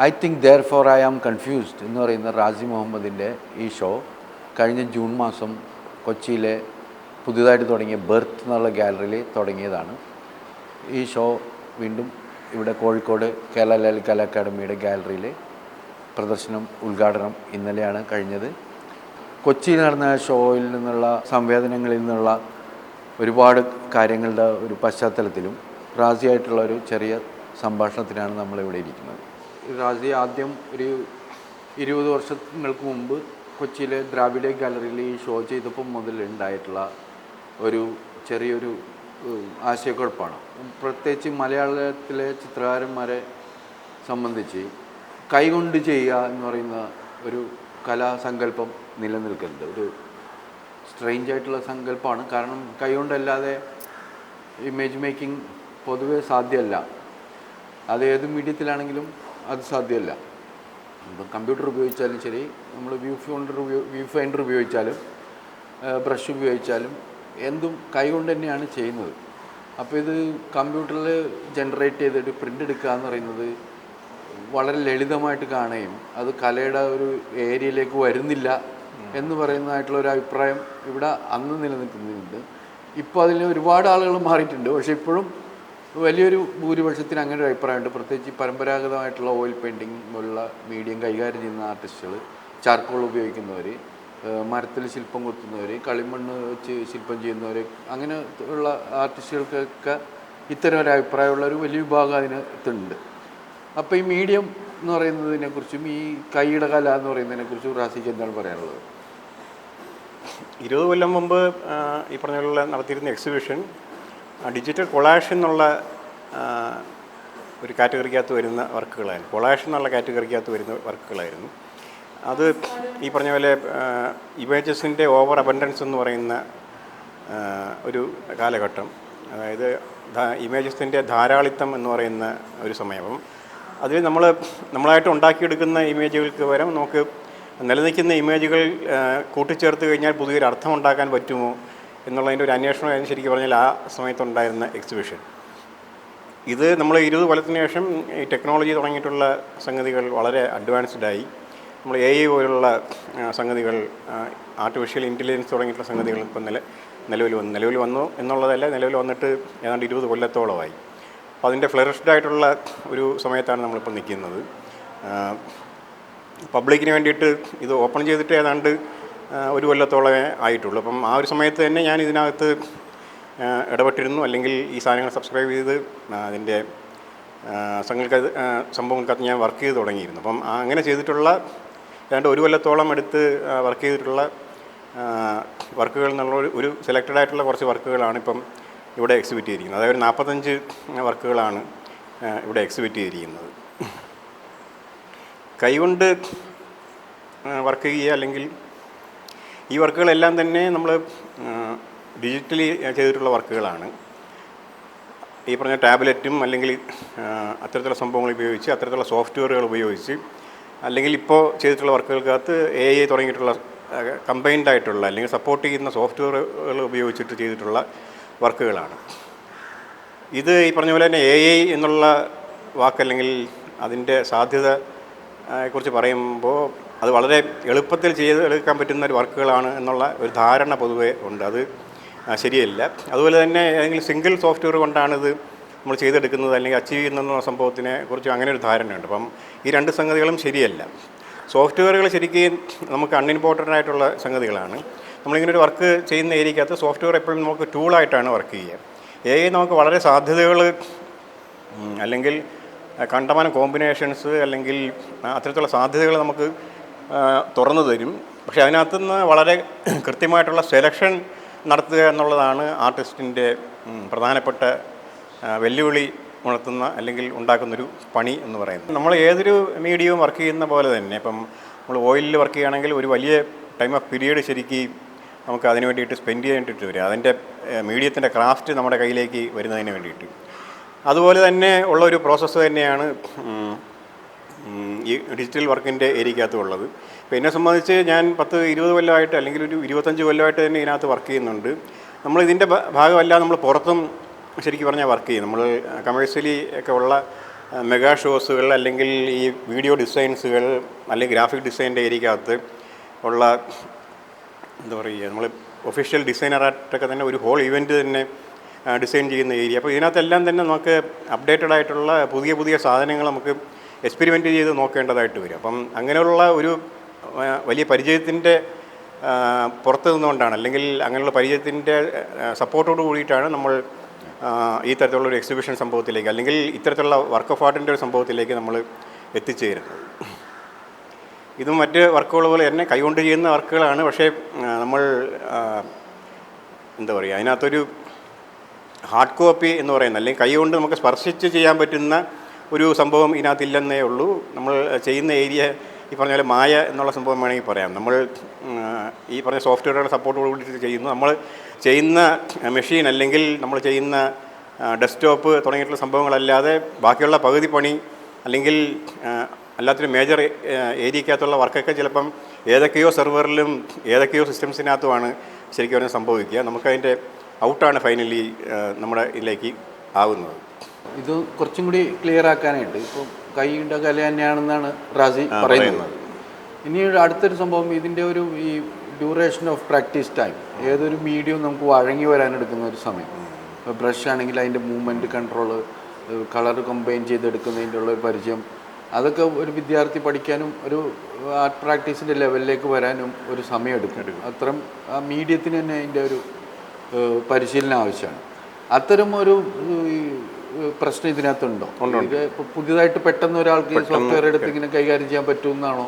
I think there for I am confused എന്ന് പറയുന്ന റാസി മുഹമ്മദിൻ്റെ ഈ ഷോ കഴിഞ്ഞ ജൂൺ മാസം കൊച്ചിയിലെ പുതിയതായിട്ട് തുടങ്ങിയ ബെർത്ത് എന്നുള്ള ഗാലറിയിൽ തുടങ്ങിയതാണ്. ഈ ഷോ വീണ്ടും ഇവിടെ കോഴിക്കോട് കേരള ലളിത കലാ അക്കാദമിയുടെ ഗാലറിയിൽ പ്രദർശനം ഉദ്ഘാടനം ഇന്നലെയാണ് കഴിഞ്ഞത്. കൊച്ചിയിൽ നടന്ന ഷോയിൽ നിന്നുള്ള സംവേദനങ്ങളിൽ നിന്നുള്ള ഒരുപാട് കാര്യങ്ങളുടെ ഒരു പശ്ചാത്തലത്തിലും റാസിയായിട്ടുള്ള ഒരു ചെറിയ സംഭാഷണത്തിനാണ് നമ്മളിവിടെ ഇരിക്കുന്നത്. റാസി ആദ്യം ഒരു 20 വർഷങ്ങൾക്ക് മുമ്പ് കൊച്ചിയിലെ ദ്രാവിഡ ഗാലറിയിൽ ഈ ഷോ ചെയ്തപ്പോൾ മുതൽ ഉണ്ടായിട്ടുള്ള ഒരു ചെറിയൊരു ആശയക്കുഴപ്പമാണ്. പ്രത്യേകിച്ച് മലയാളത്തിലെ ചിത്രകാരന്മാരെ സംബന്ധിച്ച് കൈകൊണ്ട് ചെയ്യുക എന്ന് പറയുന്ന ഒരു കലാസങ്കല്പം നിലനിൽക്കുന്നത് ഒരു സ്ട്രെയിഞ്ച് ആയിട്ടുള്ള സങ്കല്പമാണ്. കാരണം കൈകൊണ്ടല്ലാതെ ഇമേജ് മേക്കിംഗ് പൊതുവെ സാധ്യമല്ല. അത് ഏത് മീഡിയത്തിലാണെങ്കിലും അത് സാധ്യമല്ല. ഇപ്പം കമ്പ്യൂട്ടർ ഉപയോഗിച്ചാലും ശരി, നമ്മൾ വ്യൂ ഫൈൻഡർ ഉപയോഗിച്ചാലും ബ്രഷ് ഉപയോഗിച്ചാലും എന്തും കൈകൊണ്ട് തന്നെയാണ് ചെയ്യുന്നത്. അപ്പോൾ ഇത് കമ്പ്യൂട്ടറിൽ ജനറേറ്റ് ചെയ്തിട്ട് പ്രിൻ്റ് എടുക്കുക എന്ന് പറയുന്നത് വളരെ ലളിതമായിട്ട് കാണുകയും അത് കലയുടെ ഒരു ഏരിയയിലേക്ക് വരുന്നില്ല എന്ന് പറയുന്നതായിട്ടുള്ളൊരു അഭിപ്രായം ഇവിടെ അന്ന് നിലനിൽക്കുന്നുണ്ട്. ഇപ്പോൾ അതിൽ ഒരുപാട് ആളുകൾ മാറിയിട്ടുണ്ട്. പക്ഷേ ഇപ്പോഴും വലിയൊരു ഭൂരിപക്ഷത്തിന് അങ്ങനെ ഒരു അഭിപ്രായമുണ്ട്. പ്രത്യേകിച്ച് പരമ്പരാഗതമായിട്ടുള്ള ഓയിൽ പെയിൻറ്റിങ് പോലുള്ള മീഡിയം കൈകാര്യം ചെയ്യുന്ന ആർട്ടിസ്റ്റുകൾ, ചാർക്കോൾ ഉപയോഗിക്കുന്നവർ, മരത്തിൽ ശില്പം കൊത്തുന്നവർ, കളിമണ്ണ് വെച്ച് ശില്പം ചെയ്യുന്നവർ, അങ്ങനെ ഉള്ള ആർട്ടിസ്റ്റുകൾക്കൊക്കെ ഇത്തരം ഒരു അഭിപ്രായമുള്ളൊരു വലിയ വിഭാഗം അതിനകത്തുണ്ട്. അപ്പോൾ ഈ മീഡിയം എന്ന് പറയുന്നതിനെക്കുറിച്ചും ഈ കൈയുടെ കല എന്ന് പറയുന്നതിനെക്കുറിച്ചും റാസിക്ക് എന്താണ് പറയാനുള്ളത്? 20 കൊല്ലം മുമ്പ് ഈ പറഞ്ഞ നടത്തിയിരുന്ന എക്സിബിഷൻ ഡിജിറ്റൽ കൊളാഷ് എന്നുള്ള ഒരു കാറ്റഗറിക്കകത്ത് വരുന്ന വർക്കുകളായിരുന്നു. കൊളാഷ് എന്നുള്ള കാറ്റഗറിക്കകത്ത് വരുന്ന വർക്കുകളായിരുന്നു. അത് ഈ പറഞ്ഞ പോലെ ഇമേജസിൻ്റെ ഓവർ അബണ്ടൻസ് എന്ന് പറയുന്ന ഒരു കാലഘട്ടം, അതായത് ഇമേജസിൻ്റെ ധാരാളിത്തം എന്ന് പറയുന്ന ഒരു സമയം. അതിൽ നമ്മളായിട്ട് ഉണ്ടാക്കിയെടുക്കുന്ന ഇമേജുകൾക്ക് പകരം നമുക്ക് നിലനിൽക്കുന്ന ഇമേജുകൾ കൂട്ടിച്ചേർത്ത് കഴിഞ്ഞാൽ പുതിയൊരു അർത്ഥം ഉണ്ടാക്കാൻ പറ്റുമോ എന്നുള്ളതിൻ്റെ ഒരു അന്വേഷണമായിരുന്നു ശരിക്കും പറഞ്ഞാൽ ആ സമയത്തുണ്ടായിരുന്ന എക്സിബിഷൻ. ഇത് നമ്മൾ 20 കൊല്ലത്തിന് ശേഷം ഈ ടെക്നോളജി തുടങ്ങിയിട്ടുള്ള സംഗതികൾ വളരെ അഡ്വാൻസ്ഡായി. നമ്മൾ AI പോലുള്ള സംഗതികൾ, ആർട്ടിഫിഷ്യൽ ഇൻ്റലിജൻസ് തുടങ്ങിയിട്ടുള്ള സംഗതികൾ ഇപ്പം നിലവിൽ വന്നു എന്നുള്ളതല്ല, നിലവിൽ വന്നിട്ട് ഏതാണ്ട് 20 കൊല്ലത്തോളമായി. അപ്പോൾ അതിൻ്റെ ഫ്ലറിഷ്ഡ് ആയിട്ടുള്ള ഒരു സമയത്താണ് നമ്മളിപ്പോൾ നിൽക്കുന്നത്. പബ്ലിക്കിന് വേണ്ടിയിട്ട് ഇത് ഓപ്പൺ ചെയ്തിട്ട് ഏതാണ്ട് 1 കൊല്ലത്തോളമേ ആയിട്ടുള്ളൂ. അപ്പം ആ ഒരു സമയത്ത് തന്നെ ഞാൻ ഇതിനകത്ത് ഇടപെട്ടിരുന്നു, അല്ലെങ്കിൽ ഈ സാധനങ്ങൾ സബ്സ്ക്രൈബ് ചെയ്ത് അതിൻ്റെ സംഭവങ്ങൾക്കകത്ത് ഞാൻ വർക്ക് ചെയ്ത് തുടങ്ങിയിരുന്നു. അപ്പം അങ്ങനെ ചെയ്തിട്ടുള്ള ഏതാണ്ട് 1 കൊല്ലത്തോളം എടുത്ത് വർക്ക് ചെയ്തിട്ടുള്ള വർക്കുകൾ എന്നുള്ള ഒരു സെലക്റ്റഡ് ആയിട്ടുള്ള കുറച്ച് വർക്കുകളാണ് ഇപ്പം ഇവിടെ എക്സിബിറ്റ് ചെയ്തിരിക്കുന്നത്. അതായത് 45 വർക്കുകളാണ് ഇവിടെ എക്സിബിറ്റ് ചെയ്തിരിക്കുന്നത്. കൈകൊണ്ട് വർക്ക് ചെയ്യുക, അല്ലെങ്കിൽ ഈ വർക്കുകളെല്ലാം തന്നെ നമ്മൾ ഡിജിറ്റലി ചെയ്തിട്ടുള്ള വർക്കുകളാണ്. ഈ പറഞ്ഞ ടാബ്ലറ്റും അല്ലെങ്കിൽ അത്തരത്തിലുള്ള സംഭവങ്ങൾ ഉപയോഗിച്ച്, അത്തരത്തിലുള്ള സോഫ്റ്റ്വെയറുകൾ ഉപയോഗിച്ച്, അല്ലെങ്കിൽ ഇപ്പോൾ ചെയ്തിട്ടുള്ള വർക്കുകൾക്കകത്ത് AI തുടങ്ങിയിട്ടുള്ള കമ്പൈൻഡ് ആയിട്ടുള്ള അല്ലെങ്കിൽ സപ്പോർട്ട് ചെയ്യുന്ന സോഫ്റ്റ്വെയറുകൾ ഉപയോഗിച്ചിട്ട് ചെയ്തിട്ടുള്ള വർക്കുകളാണ്. ഇത് ഈ പറഞ്ഞ പോലെ തന്നെ AI എന്നുള്ള വാക്കല്ലെങ്കിൽ അതിൻ്റെ സാധ്യത കുറിച്ച് പറയുമ്പോൾ അത് വളരെ എളുപ്പത്തിൽ ചെയ്തെടുക്കാൻ പറ്റുന്ന ഒരു വർക്കുകളാണ് എന്നുള്ള ഒരു ധാരണ പൊതുവെ ഉണ്ട്. അത് ശരിയല്ല. അതുപോലെ തന്നെ ഏതെങ്കിലും സിംഗിൾ സോഫ്റ്റ്വെയർ കൊണ്ടാണിത് നമ്മൾ ചെയ്തെടുക്കുന്നത് അല്ലെങ്കിൽ അച്ചീവ് ചെയ്യുന്ന സംഭവത്തിനെ കുറിച്ച് അങ്ങനെ ഒരു ധാരണയുണ്ട്. അപ്പം ഈ രണ്ട് സംഗതികളും ശരിയല്ല. സോഫ്റ്റ്വെയറുകൾ ശരിക്കും നമുക്ക് അൺഇമ്പോർട്ടൻ്റ് ആയിട്ടുള്ള സംഗതികളാണ്. നമ്മളിങ്ങനെ ഒരു വർക്ക് ചെയ്യുന്ന ഏരിയക്കകത്ത് സോഫ്റ്റ്വെയർ എപ്പോഴും നമുക്ക് ടൂളായിട്ടാണ് വർക്ക് ചെയ്യുക. AI നമുക്ക് വളരെ സാധ്യതകൾ അല്ലെങ്കിൽ കണ്ടമാനം കോമ്പിനേഷൻസ് അല്ലെങ്കിൽ അത്തരത്തിലുള്ള സാധ്യതകൾ നമുക്ക് തുറന്നു തരും. പക്ഷേ അതിനകത്തുനിന്ന് വളരെ കൃത്യമായിട്ടുള്ള സെലക്ഷൻ നടത്തുക എന്നുള്ളതാണ് ആർട്ടിസ്റ്റിൻ്റെ പ്രധാനപ്പെട്ട വെല്ലുവിളി ഉണർത്തുന്ന അല്ലെങ്കിൽ ഉണ്ടാക്കുന്നൊരു പണി എന്ന് പറയുന്നത്. നമ്മൾ ഏതൊരു മീഡിയവും വർക്ക് ചെയ്യുന്ന പോലെ തന്നെ ഇപ്പം നമ്മൾ ഓയിലിൽ വർക്ക് ചെയ്യുകയാണെങ്കിൽ ഒരു വലിയ ടൈം ഓഫ് പീരീഡ് ശരിക്കും നമുക്ക് അതിന് വേണ്ടിയിട്ട് സ്പെൻഡ് ചെയ്യേണ്ടിട്ട് വരും, അതിൻ്റെ മീഡിയത്തിൻ്റെ ക്രാഫ്റ്റ് നമ്മുടെ കയ്യിലേക്ക് വരുന്നതിന് വേണ്ടിയിട്ട്. അതുപോലെ തന്നെ ഉള്ള ഒരു പ്രോസസ്സ് തന്നെയാണ് ഈ ഡിജിറ്റൽ വർക്കിൻ്റെ ഏരിയക്കകത്ത് ഉള്ളത്. ഇപ്പോൾ എന്നെ സംബന്ധിച്ച് ഞാൻ 10-20 കൊല്ലമായിട്ട് അല്ലെങ്കിൽ ഒരു 25 കൊല്ലമായിട്ട് തന്നെ ഇതിനകത്ത് വർക്ക് ചെയ്യുന്നുണ്ട്. നമ്മൾ ഇതിൻ്റെ ഭാഗമല്ല, നമ്മൾ പുറത്തും ശരിക്കും പറഞ്ഞാൽ വർക്ക് ചെയ്യും. നമ്മൾ കമേഴ്ഷ്യലി ഒക്കെ ഉള്ള മെഗാ ഷോസുകൾ അല്ലെങ്കിൽ ഈ വീഡിയോ ഡിസൈൻസുകൾ അല്ലെങ്കിൽ ഗ്രാഫിക് ഡിസൈൻ്റെ ഏരിയക്കകത്ത് ഉള്ള എന്താ പറയുക, നമ്മൾ ഒഫീഷ്യൽ ഡിസൈനറായിട്ടൊക്കെ തന്നെ ഒരു ഹോൾ ഇവൻറ്റ് തന്നെ ഡിസൈൻ ചെയ്യുന്ന ഏരിയ. അപ്പോൾ ഇതിനകത്തെല്ലാം തന്നെ നമുക്ക് അപ്ഡേറ്റഡ് ആയിട്ടുള്ള പുതിയ പുതിയ സാധനങ്ങൾ നമുക്ക് എക്സ്പെരിമെൻറ്റ് ചെയ്ത് നോക്കേണ്ടതായിട്ട് വരും. അപ്പം അങ്ങനെയുള്ള ഒരു വലിയ പരിചയത്തിൻ്റെ പുറത്ത് നിന്നുകൊണ്ടാണ്, അല്ലെങ്കിൽ അങ്ങനെയുള്ള പരിചയത്തിൻ്റെ സപ്പോർട്ടോട് കൂടിയിട്ടാണ് നമ്മൾ ഈ തരത്തിലുള്ള ഒരു എക്സിബിഷൻ സംഭവത്തിലേക്ക് അല്ലെങ്കിൽ ഇത്തരത്തിലുള്ള വർക്ക് ഓഫ് ആർട്ടിൻ്റെ ഒരു സംഭവത്തിലേക്ക് നമ്മൾ എത്തിച്ചേരുന്നത്. ഇതും മറ്റ് വർക്കുകൾ പോലെ തന്നെ കൈകൊണ്ട് ചെയ്യുന്ന വർക്കുകളാണ്. പക്ഷേ നമ്മൾ എന്താ പറയുക, അതിനകത്തൊരു ഹാർഡ് കോപ്പി എന്ന് പറയുന്നത് അല്ലെങ്കിൽ കൈകൊണ്ട് നമുക്ക് സ്പർശിച്ച് ചെയ്യാൻ പറ്റുന്ന ഒരു സംഭവം ഇതിനകത്തില്ലെന്നേ ഉള്ളൂ. നമ്മൾ ചെയ്യുന്ന ഏരിയ ഈ പറഞ്ഞ പോലെ മായ എന്നുള്ള സംഭവം വേണമെങ്കിൽ പറയാം. നമ്മൾ ഈ പറഞ്ഞ സോഫ്റ്റ്വെയറുകളുടെ സപ്പോർട്ടോട് കൂടി ചെയ്യുന്നു. നമ്മൾ ചെയ്യുന്ന മെഷീൻ അല്ലെങ്കിൽ നമ്മൾ ചെയ്യുന്ന ഡെസ്ക്ടോപ്പ് തുടങ്ങിയിട്ടുള്ള സംഭവങ്ങളല്ലാതെ ബാക്കിയുള്ള പകുതി പണി അല്ലെങ്കിൽ അല്ലാത്തൊരു മേജർ ഏരിയക്കകത്തുള്ള വർക്കൊക്കെ ചിലപ്പം ഏതൊക്കെയോ സെർവറിലും ഏതൊക്കെയോ സിസ്റ്റംസിനകത്തുമാണ് ശരിക്കും പറഞ്ഞാൽ സംഭവിക്കുക. നമുക്കതിൻ്റെ ഔട്ടാണ് ഫൈനലി നമ്മുടെ ഇതിലേക്ക് ആവുന്നത്. ഇത് കുറച്ചും കൂടി ക്ലിയർ ആക്കാനായിട്ട് ഇപ്പം കൈയുടെ കല തന്നെയാണെന്നാണ് റാസി പറയുന്നത്. ഇനി അടുത്തൊരു സംഭവം, ഇതിൻ്റെ ഒരു ഈ ഡ്യൂറേഷൻ ഓഫ് പ്രാക്ടീസ് ടൈം, ഏതൊരു മീഡിയം നമുക്ക് വഴങ്ങി വരാനെടുക്കുന്ന ഒരു സമയം. ഇപ്പോൾ ബ്രഷ് ആണെങ്കിൽ അതിൻ്റെ മൂവ്മെൻറ്റ് കൺട്രോള്, കളർ കമ്പൈൻ ചെയ്തെടുക്കുന്നതിൻ്റെ ഉള്ള ഒരു പരിചയം, അതൊക്കെ ഒരു വിദ്യാർത്ഥി പഠിക്കാനും ഒരു ആർട്ട് പ്രാക്ടീസിൻ്റെ ലെവലിലേക്ക് വരാനും ഒരു സമയം എടുക്കും. അത്തരം ആ മീഡിയത്തിന് തന്നെ അതിൻ്റെ ഒരു പരിശീലനം ആവശ്യമാണ്. അത്തരം ഒരു പ്രശ്നം ഇതിനകത്തുണ്ടോ? ഇത് പുതിയതായിട്ട് പെട്ടെന്ന് ഒരാൾക്ക് സോഫ്റ്റ്വെയർ എടുത്ത് ഇങ്ങനെ കൈകാര്യം ചെയ്യാൻ പറ്റുമെന്നാണോ?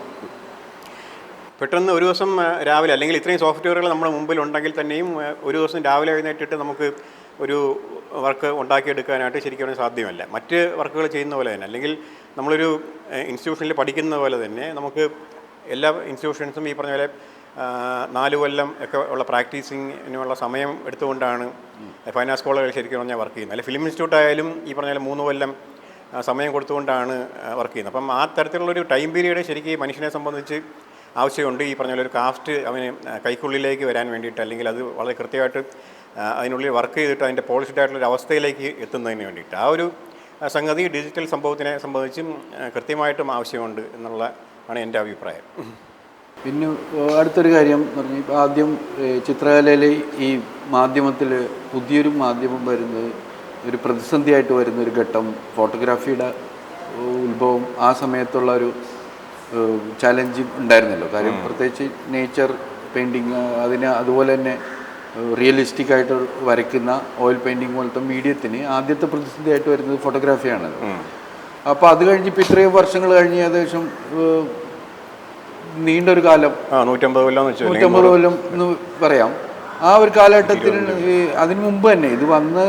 പെട്ടെന്ന് ഒരു ദിവസം രാവിലെ, അല്ലെങ്കിൽ ഇത്രയും സോഫ്റ്റ്വെയറുകൾ നമ്മുടെ മുമ്പിൽ ഉണ്ടെങ്കിൽ തന്നെയും ഒരു ദിവസം രാവിലെ എഴുന്നേറ്റിട്ട് നമുക്ക് ഒരു വർക്ക് ഉണ്ടാക്കിയെടുക്കാനായിട്ട് ശരിക്കും പറഞ്ഞാൽ സാധ്യമല്ല. മറ്റ് വർക്കുകൾ ചെയ്യുന്ന പോലെ തന്നെ, അല്ലെങ്കിൽ നമ്മളൊരു ഇൻസ്റ്റിറ്റ്യൂഷനിൽ പഠിക്കുന്ന പോലെ തന്നെ നമുക്ക് എല്ലാ ഇൻസ്റ്റിറ്റ്യൂഷൻസും ഈ പറഞ്ഞ പോലെ 4 കൊല്ലം ഒക്കെ ഉള്ള പ്രാക്ടീസിങ്ങിനുള്ള സമയം എടുത്തുകൊണ്ടാണ് ഫൈൻ ആർട്സ് കോളേജുകൾ ശരിക്കും പറഞ്ഞാൽ വർക്ക് ചെയ്യുന്നത്. അല്ലെങ്കിൽ ഫിലിം ഇൻസ്റ്റിറ്റ്യൂട്ട് ആയാലും ഈ പറഞ്ഞ പോലെ 3 കൊല്ലം സമയം കൊടുത്തുകൊണ്ടാണ് വർക്ക് ചെയ്യുന്നത്. അപ്പം ആ തരത്തിലുള്ളൊരു ടൈം പീരീഡ് ശരിക്കും മനുഷ്യനെ സംബന്ധിച്ച് ആവശ്യമുണ്ട്. ഈ പറഞ്ഞ പോലെ ഒരു ക്രാഫ്റ്റ് അവന് കൈക്കുള്ളിലേക്ക് വരാൻ വേണ്ടിയിട്ട്, അല്ലെങ്കിൽ അത് വളരെ കൃത്യമായിട്ട് അതിനുള്ളിൽ വർക്ക് ചെയ്തിട്ട് അതിൻ്റെ പോളിഷ്ഡ് ആയിട്ടുള്ളൊരു അവസ്ഥയിലേക്ക് എത്തുന്നതിന് വേണ്ടിയിട്ട് ആ ഒരു സംഗതി ഡിജിറ്റൽ സംഭവത്തിനെ സംബന്ധിച്ചും കൃത്യമായിട്ടും ആവശ്യമുണ്ട് എന്നുള്ള ആണ് എൻ്റെ അഭിപ്രായം. പിന്നെ അടുത്തൊരു കാര്യം എന്ന് പറഞ്ഞാൽ, ഇപ്പോൾ ആദ്യം ചിത്രകലയിൽ ഈ മാധ്യമത്തിൽ പുതിയൊരു മാധ്യമം വരുന്നത് ഒരു പ്രതിസന്ധിയായിട്ട് വരുന്നൊരു ഘട്ടം ഫോട്ടോഗ്രാഫിയുടെ ഉത്ഭവം ആ സമയത്തുള്ള ഒരു ചാലഞ്ച് ഉണ്ടായിരുന്നല്ലോ. കാര്യം പ്രത്യേകിച്ച് നേച്ചർ പെയിൻറ്റിങ്, അതിന് അതുപോലെ തന്നെ റിയലിസ്റ്റിക് ആയിട്ട് വരയ്ക്കുന്ന ഓയിൽ പെയിൻറ്റിങ് പോലത്തെ മീഡിയത്തിന് ആദ്യത്തെ പ്രതിസന്ധിയായിട്ട് വരുന്നത് ഫോട്ടോഗ്രാഫിയാണല്ലോ. അപ്പോൾ അത് കഴിഞ്ഞിപ്പോൾ ഇത്രയും വർഷങ്ങൾ കഴിഞ്ഞ് ഏകദേശം നീണ്ടൊരു കാലം, 150 കൊല്ലം എന്ന് പറയാം. ആ ഒരു കാലഘട്ടത്തിൽ അതിന് മുമ്പ് തന്നെ ഇത് വന്ന്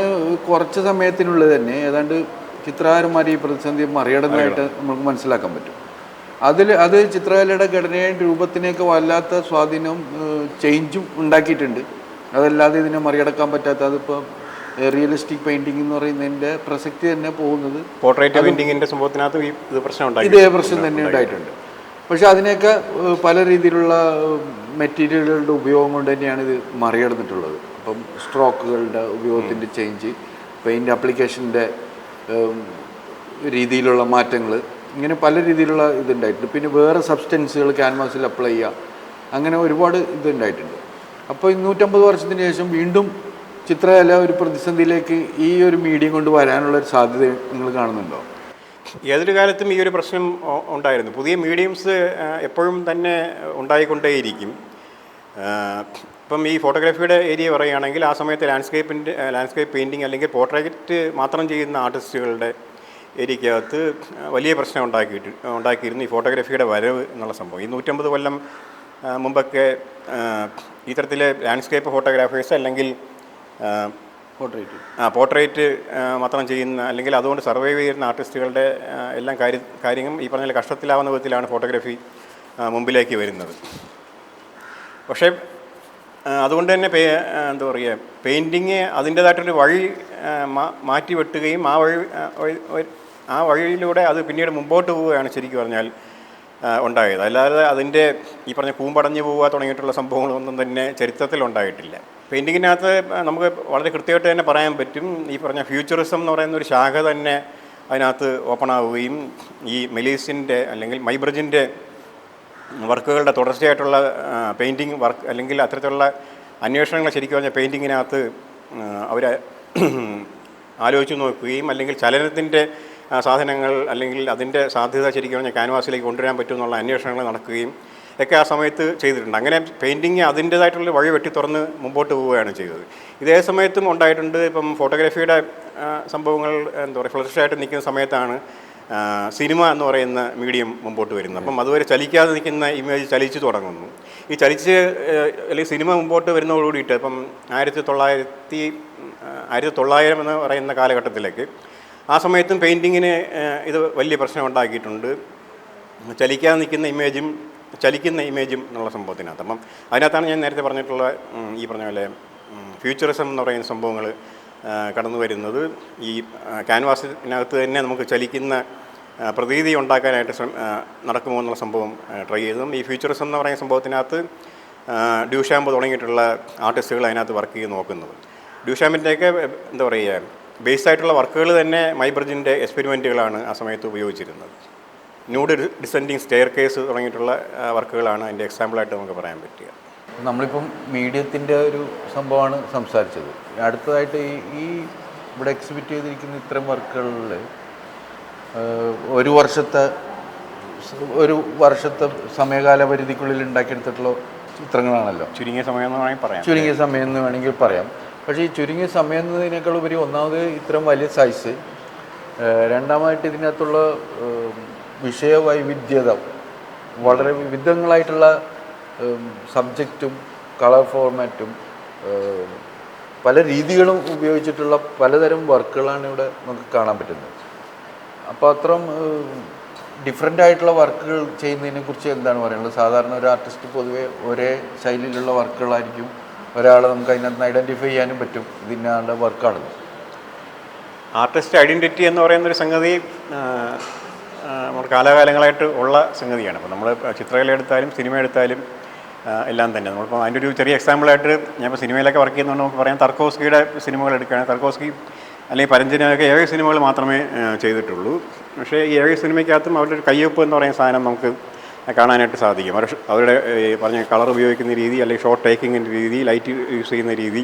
കുറച്ച് സമയത്തിനുള്ളിൽ തന്നെ ഏതാണ്ട് ചിത്രകാരന്മാർ ഈ പ്രതിസന്ധി മറികടന്നതായിട്ട് നമുക്ക് മനസ്സിലാക്കാൻ പറ്റും. അത് ചിത്രകലയുടെ ഘടനയും രൂപത്തിനെയൊക്കെ വല്ലാത്ത സ്വാധീനം ചേഞ്ചും ഉണ്ടാക്കിയിട്ടുണ്ട്. അതല്ലാതെ ഇതിനെ മറികടക്കാൻ പറ്റാത്ത, അതിപ്പോൾ റിയലിസ്റ്റിക് പെയിൻറ്റിംഗ് എന്ന് പറയുന്നതിൻ്റെ പ്രസക്തി തന്നെ പോകുന്നത് പോർട്രേറ്റ് പെയിൻറ്റിങ്ങിൻ്റെ സംഭവത്തിനകത്ത് ഇതേ പ്രശ്നം തന്നെ ഉണ്ടായിട്ടുണ്ട്. പക്ഷെ അതിനെയൊക്കെ പല രീതിയിലുള്ള മെറ്റീരിയലുകളുടെ ഉപയോഗം കൊണ്ട് തന്നെയാണ് ഇത് മറികടന്നിട്ടുള്ളത്. അപ്പം സ്ട്രോക്കുകളുടെ ഉപയോഗത്തിൻ്റെ ചേഞ്ച്, പെയിൻറ്റ് ആപ്ലിക്കേഷൻ്റെ രീതിയിലുള്ള മാറ്റങ്ങൾ, ഇങ്ങനെ പല രീതിയിലുള്ള ഇതുണ്ടായിട്ടുണ്ട്. പിന്നെ വേറെ സബ്സ്റ്റൻസുകൾ ക്യാൻവാസിൽ അപ്ലൈ ചെയ്യുക, അങ്ങനെ ഒരുപാട് ഇതുണ്ടായിട്ടുണ്ട്. അപ്പോൾ 150 വർഷത്തിന് ശേഷം വീണ്ടും ചിത്രകല ഒരു പ്രതിസന്ധിയിലേക്ക് ഈ ഒരു മീഡിയം കൊണ്ട് വരാനുള്ളൊരു സാധ്യത നിങ്ങൾ കാണുന്നുണ്ടോ? ഏതൊരു കാലത്തും ഈ ഒരു പ്രശ്നം ഉണ്ടായിരുന്നു. പുതിയ മീഡിയംസ് എപ്പോഴും തന്നെ ഉണ്ടായിക്കൊണ്ടേയിരിക്കും. ഇപ്പം ഈ ഫോട്ടോഗ്രാഫിയുടെ ഏരിയ പറയുകയാണെങ്കിൽ ആ സമയത്ത് ലാൻഡ്സ്കേപ്പ് പെയിൻറ്റിങ് അല്ലെങ്കിൽ പോർട്രേറ്റ് മാത്രം ചെയ്യുന്ന ആർട്ടിസ്റ്റുകളുടെ ഏരിയക്കകത്ത് വലിയ പ്രശ്നം ഉണ്ടാക്കിയിരുന്നു ഈ ഫോട്ടോഗ്രാഫിയുടെ വരവ് എന്നുള്ള സംഭവം. ഈ 150 കൊല്ലം മുമ്പൊക്കെ ഈ തരത്തിലെ ലാൻഡ്സ്കേപ്പ് ഫോട്ടോഗ്രാഫേഴ്സ് അല്ലെങ്കിൽ പോർട്രേറ്റ് മാത്രം ചെയ്യുന്ന അല്ലെങ്കിൽ അതുകൊണ്ട് സർവൈവ് ചെയ്യുന്ന ആർട്ടിസ്റ്റുകളുടെ എല്ലാം കാര്യങ്ങൾ ഈ പറഞ്ഞ കഷ്ടത്തിലാവുന്ന വിധത്തിലാണ് ഫോട്ടോഗ്രാഫി മുമ്പിലേക്ക് വരുന്നത്. പക്ഷേ അതുകൊണ്ട് തന്നെ എന്താ പറയുക, പെയിൻറ്റിങ് അതിൻ്റേതായിട്ടൊരു വഴി മാറ്റി വെട്ടുകയും ആ വഴിയിലൂടെ അത് പിന്നീട് മുമ്പോട്ട് പോവുകയാണ് ശരിക്കും പറഞ്ഞാൽ ഉണ്ടായത്. അല്ലാതെ അതിൻ്റെ ഈ പറഞ്ഞ കൂമ്പടഞ്ഞു പോവുക തുടങ്ങിയിട്ടുള്ള സംഭവങ്ങളൊന്നും തന്നെ ചരിത്രത്തിൽ ഉണ്ടായിട്ടില്ല. പെയിൻറ്റിങ്ങിനകത്ത് നമുക്ക് വളരെ കൃത്യമായിട്ട് തന്നെ പറയാൻ പറ്റും, ഈ പറഞ്ഞ ഫ്യൂച്ചറിസം എന്ന് പറയുന്ന ഒരു ശാഖ തന്നെ അതിനകത്ത് ഓപ്പൺ ആവുകയും ഈ മെലീസിൻ്റെ അല്ലെങ്കിൽ മൈബ്രജിൻ്റെ വർക്കുകളുടെ തുടർച്ചയായിട്ടുള്ള പെയിൻറ്റിങ് വർക്ക് അല്ലെങ്കിൽ അത്തരത്തിലുള്ള അന്വേഷണങ്ങൾ ശരിക്കും പറഞ്ഞാൽ പെയിൻറ്റിങ്ങിനകത്ത് അവർ ആലോചിച്ച് നോക്കുകയും അല്ലെങ്കിൽ ചലനത്തിൻ്റെ സാധനങ്ങൾ അല്ലെങ്കിൽ അതിൻ്റെ സാധ്യത ശരിക്കും പറഞ്ഞാൽ ക്യാൻവാസിലേക്ക് കൊണ്ടുവരാൻ പറ്റുമെന്നുള്ള അന്വേഷണങ്ങൾ നടക്കുകയും ഒക്കെ ആ സമയത്ത് ചെയ്തിട്ടുണ്ട്. അങ്ങനെ പെയിൻറ്റിങ് അതിൻ്റേതായിട്ടുള്ള വഴി വെട്ടി തുറന്ന് മുമ്പോട്ട് പോവുകയാണ് ചെയ്തത്. ഇതേ സമയത്തും ഉണ്ടായിട്ടുണ്ട്. ഇപ്പം ഫോട്ടോഗ്രാഫിയുടെ സംഭവങ്ങൾ എന്താ പറയുക ഫ്ലറിഷായിട്ട് നിൽക്കുന്ന സമയത്താണ് സിനിമ എന്ന് പറയുന്ന മീഡിയം മുമ്പോട്ട് വരുന്നത്. അപ്പം അതുവരെ ചലിക്കാതെ നിൽക്കുന്ന ഇമേജ് ചലിച്ചു തുടങ്ങുന്നു. ഈ ചലിച്ച് അല്ലെങ്കിൽ സിനിമ മുമ്പോട്ട് വരുന്നതോടുകൂടിയിട്ട് ഇപ്പം 1900 എന്ന് പറയുന്ന കാലഘട്ടത്തിലേക്ക് ആ സമയത്തും പെയിൻറ്റിങ്ങിന് ഇത് വലിയ പ്രശ്നം ഉണ്ടാക്കിയിട്ടുണ്ട്. ചലിക്കാതെ നിൽക്കുന്ന ഇമേജും ചലിക്കുന്ന ഇമേജും എന്നുള്ള സംഭവത്തിനകത്ത്. അപ്പം അതിനകത്താണ് ഞാൻ നേരത്തെ പറഞ്ഞിട്ടുള്ള ഈ പറഞ്ഞ പോലെ ഫ്യൂച്ചറിസം എന്ന് പറയുന്ന സംഭവങ്ങൾ കടന്നു വരുന്നത്. ഈ ക്യാൻവാസിനകത്ത് തന്നെ നമുക്ക് ചലിക്കുന്ന പ്രതീതി ഉണ്ടാക്കാനായിട്ട് നടക്കുമോ എന്നുള്ള സംഭവം ട്രൈ ചെയ്തതും ഈ ഫ്യൂച്ചറിസം എന്ന് പറയുന്ന സംഭവത്തിനകത്ത് ഡ്യൂഷാമ്പ് തുടങ്ങിയിട്ടുള്ള ആർട്ടിസ്റ്റുകൾ അതിനകത്ത് വർക്ക് ചെയ്ത് നോക്കുന്നത്. ഡ്യൂഷാമ്പിൻ്റെയൊക്കെ എന്താ പറയുക ബേസ്ഡായിട്ടുള്ള വർക്കുകൾ തന്നെ മൈബ്രജിൻ്റെ എക്സ്പെരിമെൻറ്റുകളാണ് ആ സമയത്ത് ഉപയോഗിച്ചിരുന്നത്. ന്യൂഡ് ഡിസെൻഡിങ് സ്റ്റെയർ കേസ് തുടങ്ങിയിട്ടുള്ള വർക്കുകളാണ് അതിൻ്റെ എക്സാമ്പിളായിട്ട് നമുക്ക് പറയാൻ പറ്റുക. നമ്മളിപ്പം മീഡിയത്തിൻ്റെ ഒരു സംഭവമാണ് സംസാരിച്ചത്. അടുത്തതായിട്ട് ഈ ഇവിടെ എക്സിബിറ്റ് ചെയ്തിരിക്കുന്ന ഇത്തരം വർക്കുകളിൽ ഒരു വർഷത്തെ സമയകാല പരിധിക്കുള്ളിൽ ഉണ്ടാക്കിയെടുത്തിട്ടുള്ള ചിത്രങ്ങളാണല്ലോ. ചുരുങ്ങിയ സമയം എന്ന് വേണമെങ്കിൽ പറയാം. ചുരുങ്ങിയ സമയം എന്ന് വേണമെങ്കിൽ പറയാം. പക്ഷേ ഈ ചുരുങ്ങിയ സമയം എന്നതിനേക്കാൾ ഉപരി ഒന്നാമത് ഇത്രയും വലിയ സൈസ്, രണ്ടാമതായിട്ട് ഇതിനകത്തുള്ള വിഷയവൈവിധ്യത, വളരെ വിവിധങ്ങളായിട്ടുള്ള സബ്ജക്റ്റും കളർ ഫോർമാറ്റും പല രീതികളും ഉപയോഗിച്ചിട്ടുള്ള പലതരം വർക്കുകളാണ് ഇവിടെ നമുക്ക് കാണാൻ പറ്റുന്നത്. അപ്പോൾ അത്രയും ഡിഫറെൻ്റ് ആയിട്ടുള്ള വർക്കുകൾ ചെയ്യുന്നതിനെക്കുറിച്ച് എന്താണ് പറയുന്നത്? സാധാരണ ഒരു ആർട്ടിസ്റ്റ് പൊതുവെ ഒരേ ശൈലിയിലുള്ള വർക്കുകളായിരിക്കും ഒരാളെ നമുക്ക് അതിനകത്ത് ഐഡൻറ്റിഫൈ ചെയ്യാനും പറ്റും ഇതിൻ്റെ ആളുടെ വർക്കാണെന്ന്. ആർട്ടിസ്റ്റ് ഐഡൻറ്റിറ്റി എന്ന് പറയുന്നൊരു സംഗതി നമ്മുടെ കാലാകാലങ്ങളായിട്ട് ഉള്ള സംഗതിയാണ്. അപ്പോൾ നമ്മൾ ചിത്രകല എടുത്താലും സിനിമ എടുത്താലും എല്ലാം തന്നെ നമ്മളിപ്പോൾ അതിൻ്റെ ഒരു ചെറിയ എക്സാമ്പിളായിട്ട് ഞാനിപ്പോൾ സിനിമയിലൊക്കെ വർക്ക് ചെയ്യുന്നതുകൊണ്ട് നമുക്ക് പറയാം. തർക്കോസ്കിയുടെ സിനിമകൾ എടുക്കുകയാണെങ്കിൽ തർക്കോസ്കി അല്ലെങ്കിൽ പരഞ്ചനൊക്കെ 7 സിനിമകൾ മാത്രമേ ചെയ്തിട്ടുള്ളൂ. പക്ഷേ ഈ 7 സിനിമയ്ക്കകത്തും അവരുടെ ഒരു കയ്യൊപ്പ് എന്ന് പറയുന്ന സാധനം നമുക്ക് കാണാനായിട്ട് സാധിക്കും. അവരുടെ പറഞ്ഞ കളർ ഉപയോഗിക്കുന്ന രീതി, അല്ലെങ്കിൽ ഷോട്ട് ടേക്കിങ്ങിൻ്റെ രീതി, ലൈറ്റ് യൂസ് ചെയ്യുന്ന രീതി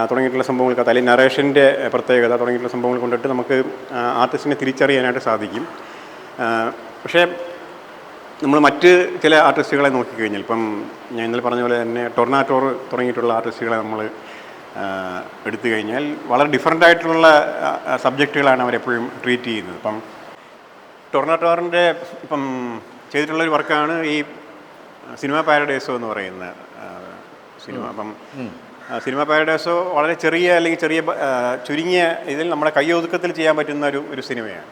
തുടങ്ങിയിട്ടുള്ള സംഭവങ്ങൾക്കകത്ത്, അല്ലെങ്കിൽ നറേഷൻ്റെ പ്രത്യേകത തുടങ്ങിയിട്ടുള്ള സംഭവങ്ങൾ കൊണ്ടിട്ട് നമുക്ക് ആർട്ടിസ്റ്റിനെ തിരിച്ചറിയാനായിട്ട് സാധിക്കും. പക്ഷേ നമ്മൾ മറ്റ് ചില ആർട്ടിസ്റ്റുകളെ നോക്കിക്കഴിഞ്ഞാൽ, ഇപ്പം ഞാൻ ഇന്നലെ പറഞ്ഞ പോലെ തന്നെ ടൊർണാറ്റോർ തുടങ്ങിയിട്ടുള്ള ആർട്ടിസ്റ്റുകളെ നമ്മൾ എടുത്തു കഴിഞ്ഞാൽ വളരെ ഡിഫറൻ്റ് ആയിട്ടുള്ള സബ്ജക്റ്റുകളാണ് അവരെപ്പോഴും ട്രീറ്റ് ചെയ്യുന്നത്. ഇപ്പം ടൊർണാറ്റോറിൻ്റെ ഇപ്പം ചെയ്തിട്ടുള്ളൊരു വർക്കാണ് ഈ സിനിമ പാരഡൈസോ എന്ന് പറയുന്ന സിനിമ. അപ്പം സിനിമ പാരഡൈസോ വളരെ ചെറിയ അല്ലെങ്കിൽ ചുരുങ്ങിയ ഇതിൽ നമ്മുടെ കയ്യൊതുക്കത്തിൽ ചെയ്യാൻ പറ്റുന്ന ഒരു സിനിമയാണ്.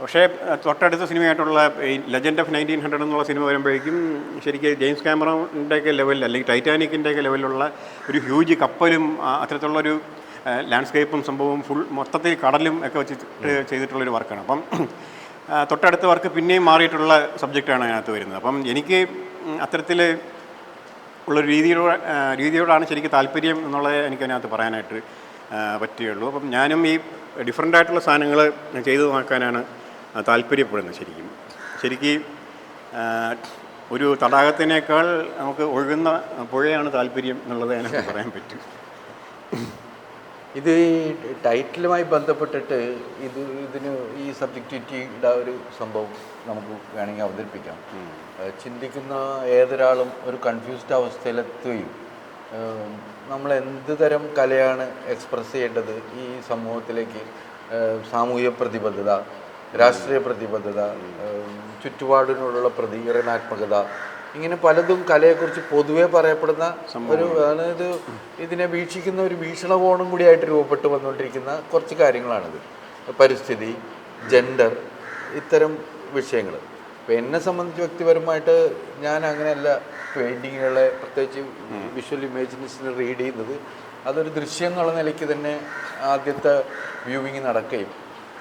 പക്ഷേ തൊട്ടടുത്ത സിനിമയായിട്ടുള്ള ഈ ലെജൻഡ് ഓഫ് 1900 എന്നുള്ള സിനിമ വരുമ്പോഴേക്കും ശരിക്കും ജെയിംസ് ക്യാമറോൻ്റെയൊക്കെ ലെവലിൽ, അല്ലെങ്കിൽ ടൈറ്റാനിക്കിൻ്റെയൊക്കെ ലെവലിലുള്ള ഒരു ഹ്യൂജ് കപ്പലും അത്തരത്തിലുള്ളൊരു ലാൻഡ്സ്കേപ്പും സംഭവവും മൊത്തത്തിൽ കടലും ഒക്കെ വെച്ചിട്ട് ചെയ്തിട്ടുള്ളൊരു വർക്കാണ്. അപ്പം തൊട്ടടുത്ത വർക്ക് പിന്നെയും മാറിയിട്ടുള്ള സബ്ജക്റ്റാണ് അതിനകത്ത് വരുന്നത്. അപ്പം എനിക്ക് അത്തരത്തിൽ ഉള്ളൊരു രീതിയോടാണ് ശരിക്കും താല്പര്യം എന്നുള്ളത് എനിക്കതിനകത്ത് പറയാനായിട്ട് പറ്റുകയുള്ളൂ. അപ്പം ഞാനും ഈ ഡിഫറൻ്റ് ആയിട്ടുള്ള സാധനങ്ങൾ ചെയ്തു നോക്കാനാണ് താല്പര്യപ്പെടുന്നത്. ശരിക്കും ഒരു തടാകത്തിനേക്കാൾ നമുക്ക് ഒഴുകുന്ന പുഴയാണ് താല്പര്യം എന്നുള്ളത് എനിക്ക് പറയാൻ പറ്റും. ഇത് ടൈറ്റിലുമായി ബന്ധപ്പെട്ടിട്ട് ഇതിന് ഈ സബ്ജക്റ്റിവിറ്റിയുടെ ഒരു സംഭവം നമുക്ക് വേണമെങ്കിൽ അവതരിപ്പിക്കാം. ചിന്തിക്കുന്ന ഏതൊരാളും ഒരു കൺഫ്യൂസ്ഡ് അവസ്ഥയിലെത്തുകയും നമ്മൾ എന്ത് തരം കലയാണ് എക്സ്പ്രസ് ചെയ്യേണ്ടത് ഈ സമൂഹത്തിലേക്ക്, സാമൂഹിക പ്രതിബദ്ധത, രാഷ്ട്രീയ പ്രതിബദ്ധത, ചുറ്റുപാടിനോടുള്ള പ്രതികരണാത്മകത, ഇങ്ങനെ പലതും കലയെക്കുറിച്ച് പൊതുവേ പറയപ്പെടുന്ന ഒരു, അതായത് ഇതിനെ വീക്ഷിക്കുന്ന ഒരു വീക്ഷണകോണും കൂടിയായിട്ട് രൂപപ്പെട്ടു വന്നുകൊണ്ടിരിക്കുന്ന കുറച്ച് കാര്യങ്ങളാണിത്. പരിസ്ഥിതി, ജെൻഡർ, ഇത്തരം വിഷയങ്ങൾ. ഇപ്പോൾ എന്നെ സംബന്ധിച്ച് വ്യക്തിപരമായിട്ട് ഞാൻ അങ്ങനെയല്ല പെയിൻറ്റിങ്ങുകളെ, പ്രത്യേകിച്ച് വിഷ്വൽ ഇമേജിനസിനെ റീഡ് ചെയ്യുന്നത് അതൊരു ദൃശ്യം എന്നുള്ള നിലയ്ക്ക് തന്നെ ആദ്യത്തെ വ്യൂവിങ് നടക്കുകയും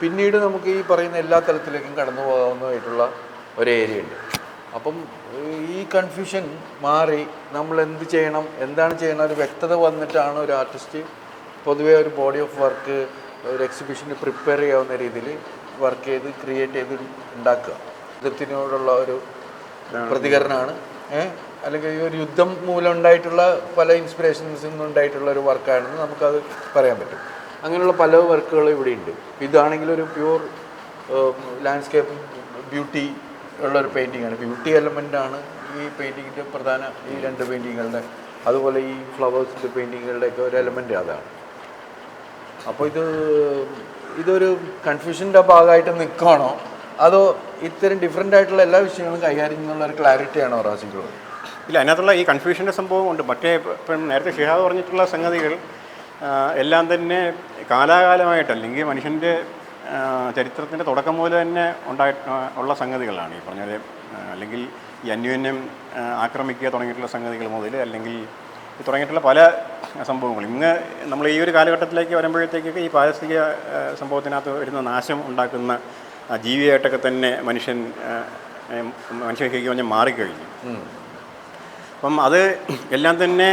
പിന്നീട് നമുക്ക് ഈ പറയുന്ന എല്ലാ തലത്തിലേക്കും കടന്നു പോകാവുന്നതായിട്ടുള്ള ഒരു ഏരിയ ഉണ്ട്. അപ്പം ഈ കൺഫ്യൂഷൻ മാറി നമ്മൾ എന്ത് ചെയ്യണം, എന്താണ് ചെയ്യണം, ഒരു വ്യക്തത വന്നിട്ടാണ് ഒരു ആർട്ടിസ്റ്റ് പൊതുവേ ഒരു ബോഡി ഓഫ് വർക്ക് ഒരു എക്സിബിഷന് പ്രിപ്പയർ ചെയ്യാവുന്ന രീതിയിൽ വർക്ക് ചെയ്ത് ക്രിയേറ്റ് ചെയ്ത് ഉണ്ടാക്കുക. യുദ്ധത്തിനോടുള്ള ഒരു പ്രതികരണമാണ്, അല്ലെങ്കിൽ ഈ ഒരു യുദ്ധം മൂലം ഉണ്ടായിട്ടുള്ള പല ഇൻസ്പിറേഷൻസിൽ നിന്നും ഉണ്ടായിട്ടുള്ള ഒരു വർക്കാണെന്ന് നമുക്കത് പറയാൻ പറ്റും. അങ്ങനെയുള്ള പല വർക്കുകളും ഇവിടെ ഉണ്ട്. ഇതാണെങ്കിൽ ഒരു പ്യൂർ ലാൻഡ്സ്കേപ്പ് ബ്യൂട്ടി ഉള്ളൊരു പെയിൻറ്റിങ്ങാണ്. ബ്യൂട്ടി എലമെൻ്റാണ് ഈ പെയിൻറ്റിങ്ങിൻ്റെ പ്രധാന, ഈ രണ്ട് പെയിൻറ്റിങ്ങുകളുടെ, അതുപോലെ ഈ ഫ്ലവേഴ്സിൻ്റെ പെയിൻറ്റിങ്ങുകളുടെയൊക്കെ ഒരു എലമെൻ്റ് അതാണ്. അപ്പോൾ ഇതൊരു കൺഫ്യൂഷൻ്റെ ഭാഗമായിട്ട് നിൽക്കുകയാണോ, അതോ ഇത്തരം ഡിഫറെൻ്റ് ആയിട്ടുള്ള എല്ലാ വിഷയങ്ങളും കൈകാര്യം ചെയ്യുന്നുള്ള ഒരു ക്ലാരിറ്റിയാണോ റാസിക്കുള്ളത്? ഇല്ല, അതിനകത്തുള്ള ഈ കൺഫ്യൂഷൻ്റെ സംഭവം ഉണ്ട്. പക്ഷേ ഇപ്പം നേരത്തെ ഷിഹാബ് പറഞ്ഞിട്ടുള്ള സംഗതികൾ എല്ലാം തന്നെ കാലാകാലമായിട്ട്, അല്ലെങ്കിൽ മനുഷ്യൻ്റെ ചരിത്രത്തിൻ്റെ തുടക്കം മുതൽ തന്നെ ഉള്ള സംഗതികളാണ് ഈ പറഞ്ഞത്. അല്ലെങ്കിൽ ഈ അന്യോന്യം ആക്രമിക്കുക തുടങ്ങിയിട്ടുള്ള സംഗതികൾ മുതൽ, അല്ലെങ്കിൽ തുടങ്ങിയിട്ടുള്ള പല സംഭവങ്ങൾ ഇന്ന് നമ്മൾ ഈ ഒരു കാലഘട്ടത്തിലേക്ക് വരുമ്പോഴത്തേക്കൊക്കെ ഈ പാരിസ്ഥിതിക സംഭവത്തിനകത്ത് വരുന്ന നാശം ഉണ്ടാക്കുന്ന ജീവിയായിട്ടൊക്കെ തന്നെ മനുഷ്യർക്ക് പറഞ്ഞാൽ മാറിക്കഴിഞ്ഞു. അപ്പം അത് എല്ലാം തന്നെ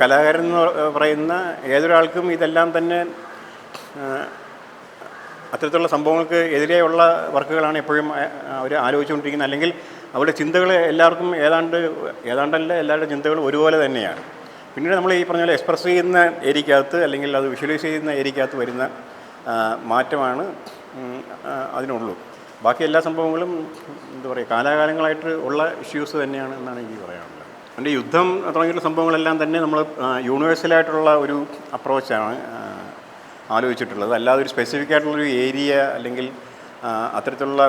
കലാകാരൻ എന്ന് പറയുന്ന ഏതൊരാൾക്കും ഇതെല്ലാം തന്നെ അത്തരത്തിലുള്ള സംഭവങ്ങൾക്ക് എതിരെയുള്ള വർക്കുകളാണ് എപ്പോഴും അവർ ആലോചിച്ചുകൊണ്ടിരിക്കുന്നത്. അല്ലെങ്കിൽ അവരുടെ ചിന്തകൾ എല്ലാവർക്കും ഏതാണ്ടല്ല എല്ലാവരുടെ ചിന്തകളും ഒരുപോലെ തന്നെയാണ്. പിന്നീട് നമ്മൾ ഈ പറഞ്ഞ പോലെ എക്സ്പ്രസ് ചെയ്യുന്ന ഏരിയക്കകത്ത്, അല്ലെങ്കിൽ അത് വിഷ്വലൈസ് ചെയ്യുന്ന ഏരിയക്കകത്ത് വരുന്ന മാറ്റമാണ് അതിനുള്ളൂ. ബാക്കി എല്ലാ സംഭവങ്ങളും എന്താ പറയുക, കാലാകാലങ്ങളായിട്ട് ഉള്ള ഇഷ്യൂസ് തന്നെയാണ് എന്നാണ് എനിക്ക് പറയാനുള്ളത്. അതിൻ്റെ യുദ്ധം തുടങ്ങിയിട്ടുള്ള സംഭവങ്ങളെല്ലാം തന്നെ നമ്മൾ യൂണിവേഴ്സലായിട്ടുള്ള ഒരു അപ്രോച്ചാണ് ആലോചിച്ചിട്ടുള്ളത്. അല്ലാതെ ഒരു സ്പെസിഫിക് ആയിട്ടുള്ളൊരു ഏരിയ അല്ലെങ്കിൽ അത്തരത്തിലുള്ള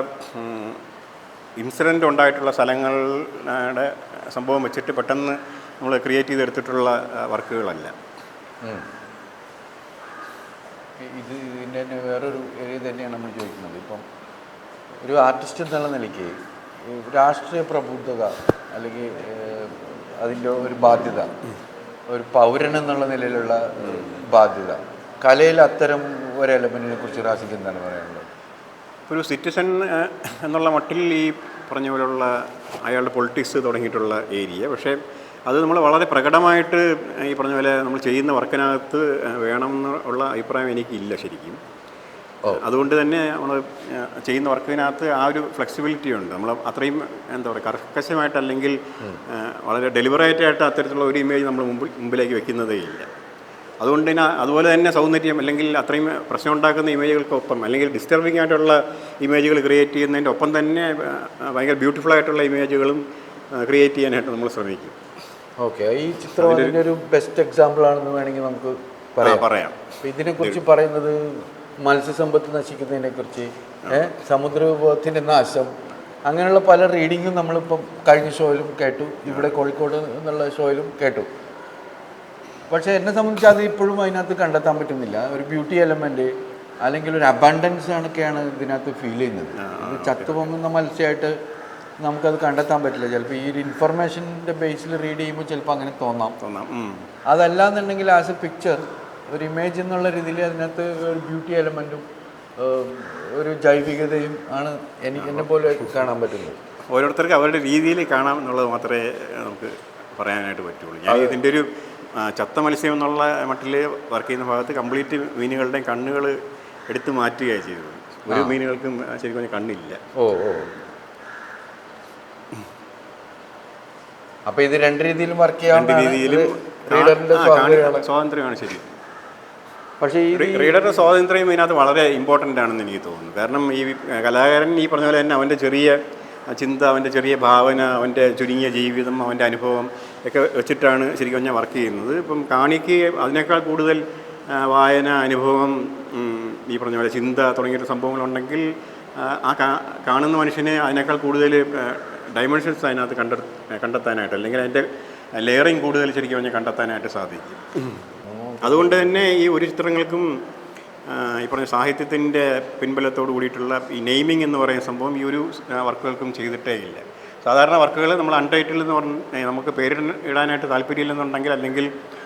ഇൻസിഡൻ്റ് ഉണ്ടായിട്ടുള്ള സ്ഥലങ്ങളുടെ സംഭവം വെച്ചിട്ട് പെട്ടെന്ന് നമ്മൾ ക്രിയേറ്റ് ചെയ്തെടുത്തിട്ടുള്ള വർക്കുകളല്ല. ഇതിൻ്റെ തന്നെ വേറൊരു ഏരിയ തന്നെയാണ് നമ്മൾ ചോദിക്കുന്നത്. ഇപ്പം ഒരു ആർട്ടിസ്റ്റ് എന്നുള്ള നിലയ്ക്ക് രാഷ്ട്രീയ പ്രബുദ്ധത, അല്ലെങ്കിൽ അതിൻ്റെ ഒരു ബാധ്യത, ഒരു പൗരൻ എന്നുള്ള നിലയിലുള്ള ബാധ്യത, കലയിൽ അത്തരം ഒരു എലമെൻറ്റിനെ കുറിച്ച് റാസിക്ക് എന്താണ് പറയാനുള്ളത്? ഒരു സിറ്റിസൺ എന്നുള്ള മട്ടിൽ ഈ പറഞ്ഞ പോലുള്ള അയാളുടെ പൊളിറ്റിക്സ് തുടങ്ങിയിട്ടുള്ള ഏരിയ, പക്ഷേ അത് നമ്മൾ വളരെ പ്രകടമായിട്ട് ഈ പറഞ്ഞ പോലെ നമ്മൾ ചെയ്യുന്ന വർക്കിനകത്ത് വേണമെന്നുള്ള അഭിപ്രായം എനിക്കില്ല ശരിക്കും. അതുകൊണ്ട് തന്നെ നമ്മൾ ചെയ്യുന്ന വർക്കിനകത്ത് ആ ഒരു ഫ്ലെക്സിബിലിറ്റി ഉണ്ട്. നമ്മൾ അത്രയും എന്താ പറയുക, കർക്കശമായിട്ട് അല്ലെങ്കിൽ വളരെ ഡെലിബറേറ്റായിട്ട് അത്തരത്തിലുള്ള ഒരു ഇമേജ് നമ്മൾ മുമ്പിലേക്ക് വെക്കുന്നതേ ഇല്ല. അതുകൊണ്ട് തന്നെ അതുപോലെ തന്നെ സൗന്ദര്യം, അല്ലെങ്കിൽ അത്രയും പ്രശ്നം ഉണ്ടാക്കുന്ന ഇമേജുകൾക്കൊപ്പം, അല്ലെങ്കിൽ ഡിസ്റ്റർബിംഗ് ആയിട്ടുള്ള ഇമേജുകൾ ക്രിയേറ്റ് ചെയ്യുന്നതിൻ്റെ ഒപ്പം തന്നെ ഭയങ്കര ബ്യൂട്ടിഫുൾ ആയിട്ടുള്ള ഇമേജുകളും ക്രിയേറ്റ് ചെയ്യാനായിട്ട് നമ്മൾ ശ്രമിക്കും. ഓക്കെ, ഈ ചിത്രം അതിൻ്റെ ഒരു ബെസ്റ്റ് എക്സാമ്പിൾ ആണെന്ന് വേണമെങ്കിൽ നമുക്ക് പറയാം. ഇതിനെക്കുറിച്ച് പറയുന്നത് മത്സ്യസമ്പത്ത് നശിക്കുന്നതിനെക്കുറിച്ച്, സമുദ്രവിഭവത്തിൻ്റെ നാശം, അങ്ങനെയുള്ള പല റീഡിങ്ങും നമ്മളിപ്പം കഴിഞ്ഞ ഷോയിലും കേട്ടു, ഇവിടെ കോഴിക്കോട് എന്നുള്ള ഷോയിലും കേട്ടു. പക്ഷേ എന്നെ സംബന്ധിച്ച് അത് ഇപ്പോഴും അതിനകത്ത് കണ്ടെത്താൻ പറ്റുന്നില്ല. ഒരു ബ്യൂട്ടി എലമെൻറ്റ് അല്ലെങ്കിൽ ഒരു അബണ്ടൻസ് കണക്കെയാണ് ഇതിനകത്ത് ഫീൽ ചെയ്യുന്നത്. ഇത് ചത്തുപൊങ്ങുന്ന മത്സ്യമായിട്ട് നമുക്കത് കണ്ടെത്താൻ പറ്റില്ല. ചിലപ്പോൾ ഈ ഒരു ഇൻഫർമേഷൻ്റെ ബേസിൽ റീഡ് ചെയ്യുമ്പോൾ ചിലപ്പോൾ അങ്ങനെ തോന്നാം. അതല്ലാന്നുണ്ടെങ്കിൽ ആസ് എ പിക്ചർ, ഒരു ഇമേജ് എന്നുള്ള രീതിയിൽ അതിനകത്ത് ഒരു ബ്യൂട്ടി എലമെൻറ്റും ഒരു ജൈവികതയും ആണ് എന്നെ പോലെ കാണാൻ പറ്റുന്നത്. ഓരോരുത്തർക്ക് അവരുടെ രീതിയിൽ കാണാം എന്നുള്ളത് മാത്രമേ നമുക്ക് പറയാനായിട്ട് പറ്റുള്ളൂ. ഞാൻ ഇതിൻ്റെ ഒരു ചത്ത മത്സ്യം എന്നുള്ള മട്ടിൽ വർക്ക് ചെയ്യുന്ന ഭാഗത്ത് കംപ്ലീറ്റ് മീനുകളുടെയും കണ്ണുകൾ എടുത്ത് മാറ്റുകയാണ് ചെയ്തത്. ഒരു മീനുകൾക്കും ശരിക്കും കണ്ണില്ല. അപ്പോൾ ഇത് രണ്ട് രീതിയിലും വർക്ക് ചെയ്യാൻ സ്വാതന്ത്ര്യമാണ് ശരി. പക്ഷേ ഈ റീഡറുടെ സ്വാതന്ത്ര്യം ഇതിനകത്ത് വളരെ ഇമ്പോർട്ടൻ്റ് ആണെന്ന് എനിക്ക് തോന്നുന്നു. കാരണം ഈ കലാകാരൻ ഈ പറഞ്ഞ പോലെ തന്നെ അവൻ്റെ ചെറിയ ചിന്ത, അവൻ്റെ ചെറിയ ഭാവന, അവൻ്റെ ചുരുങ്ങിയ ജീവിതം, അവൻ്റെ അനുഭവം ഒക്കെ വെച്ചിട്ടാണ് ശരിക്കും പറഞ്ഞാൽ വർക്ക് ചെയ്യുന്നത്. ഇപ്പം കാണിക്ക് അതിനേക്കാൾ കൂടുതൽ വായന, അനുഭവം, ഈ പറഞ്ഞ പോലെ ചിന്ത തുടങ്ങിയ സംഭവങ്ങളുണ്ടെങ്കിൽ ആ കാണുന്ന മനുഷ്യനെ അതിനേക്കാൾ കൂടുതൽ ഡൈമെൻഷൻസ് അതിനകത്ത് കണ്ടെത്താനായിട്ട്, അല്ലെങ്കിൽ അതിൻ്റെ ലെയറിങ് കൂടുതൽ ശരിക്കും പറഞ്ഞാൽ കണ്ടെത്താനായിട്ട് സാധിക്കും. അതുകൊണ്ട് തന്നെ ഈ ഒരു ചിത്രങ്ങൾക്കും ഈ പറഞ്ഞ സാഹിത്യത്തിൻ്റെ പിൻബലത്തോട് കൂടിയിട്ടുള്ള ഈ നെയിമിംഗ് എന്ന് പറയുന്ന സംഭവം ഈ ഒരു വർക്കുകൾക്കും ചെയ്തിട്ടേ ഇല്ല. സാധാരണ വർക്കുകൾ നമ്മൾ അൺടൈറ്റിൽ എന്ന് പറഞ്ഞാൽ നമുക്ക് ഇടാനായിട്ട് താല്പര്യമില്ലെന്നുണ്ടെങ്കിൽ, അല്ലെങ്കിൽ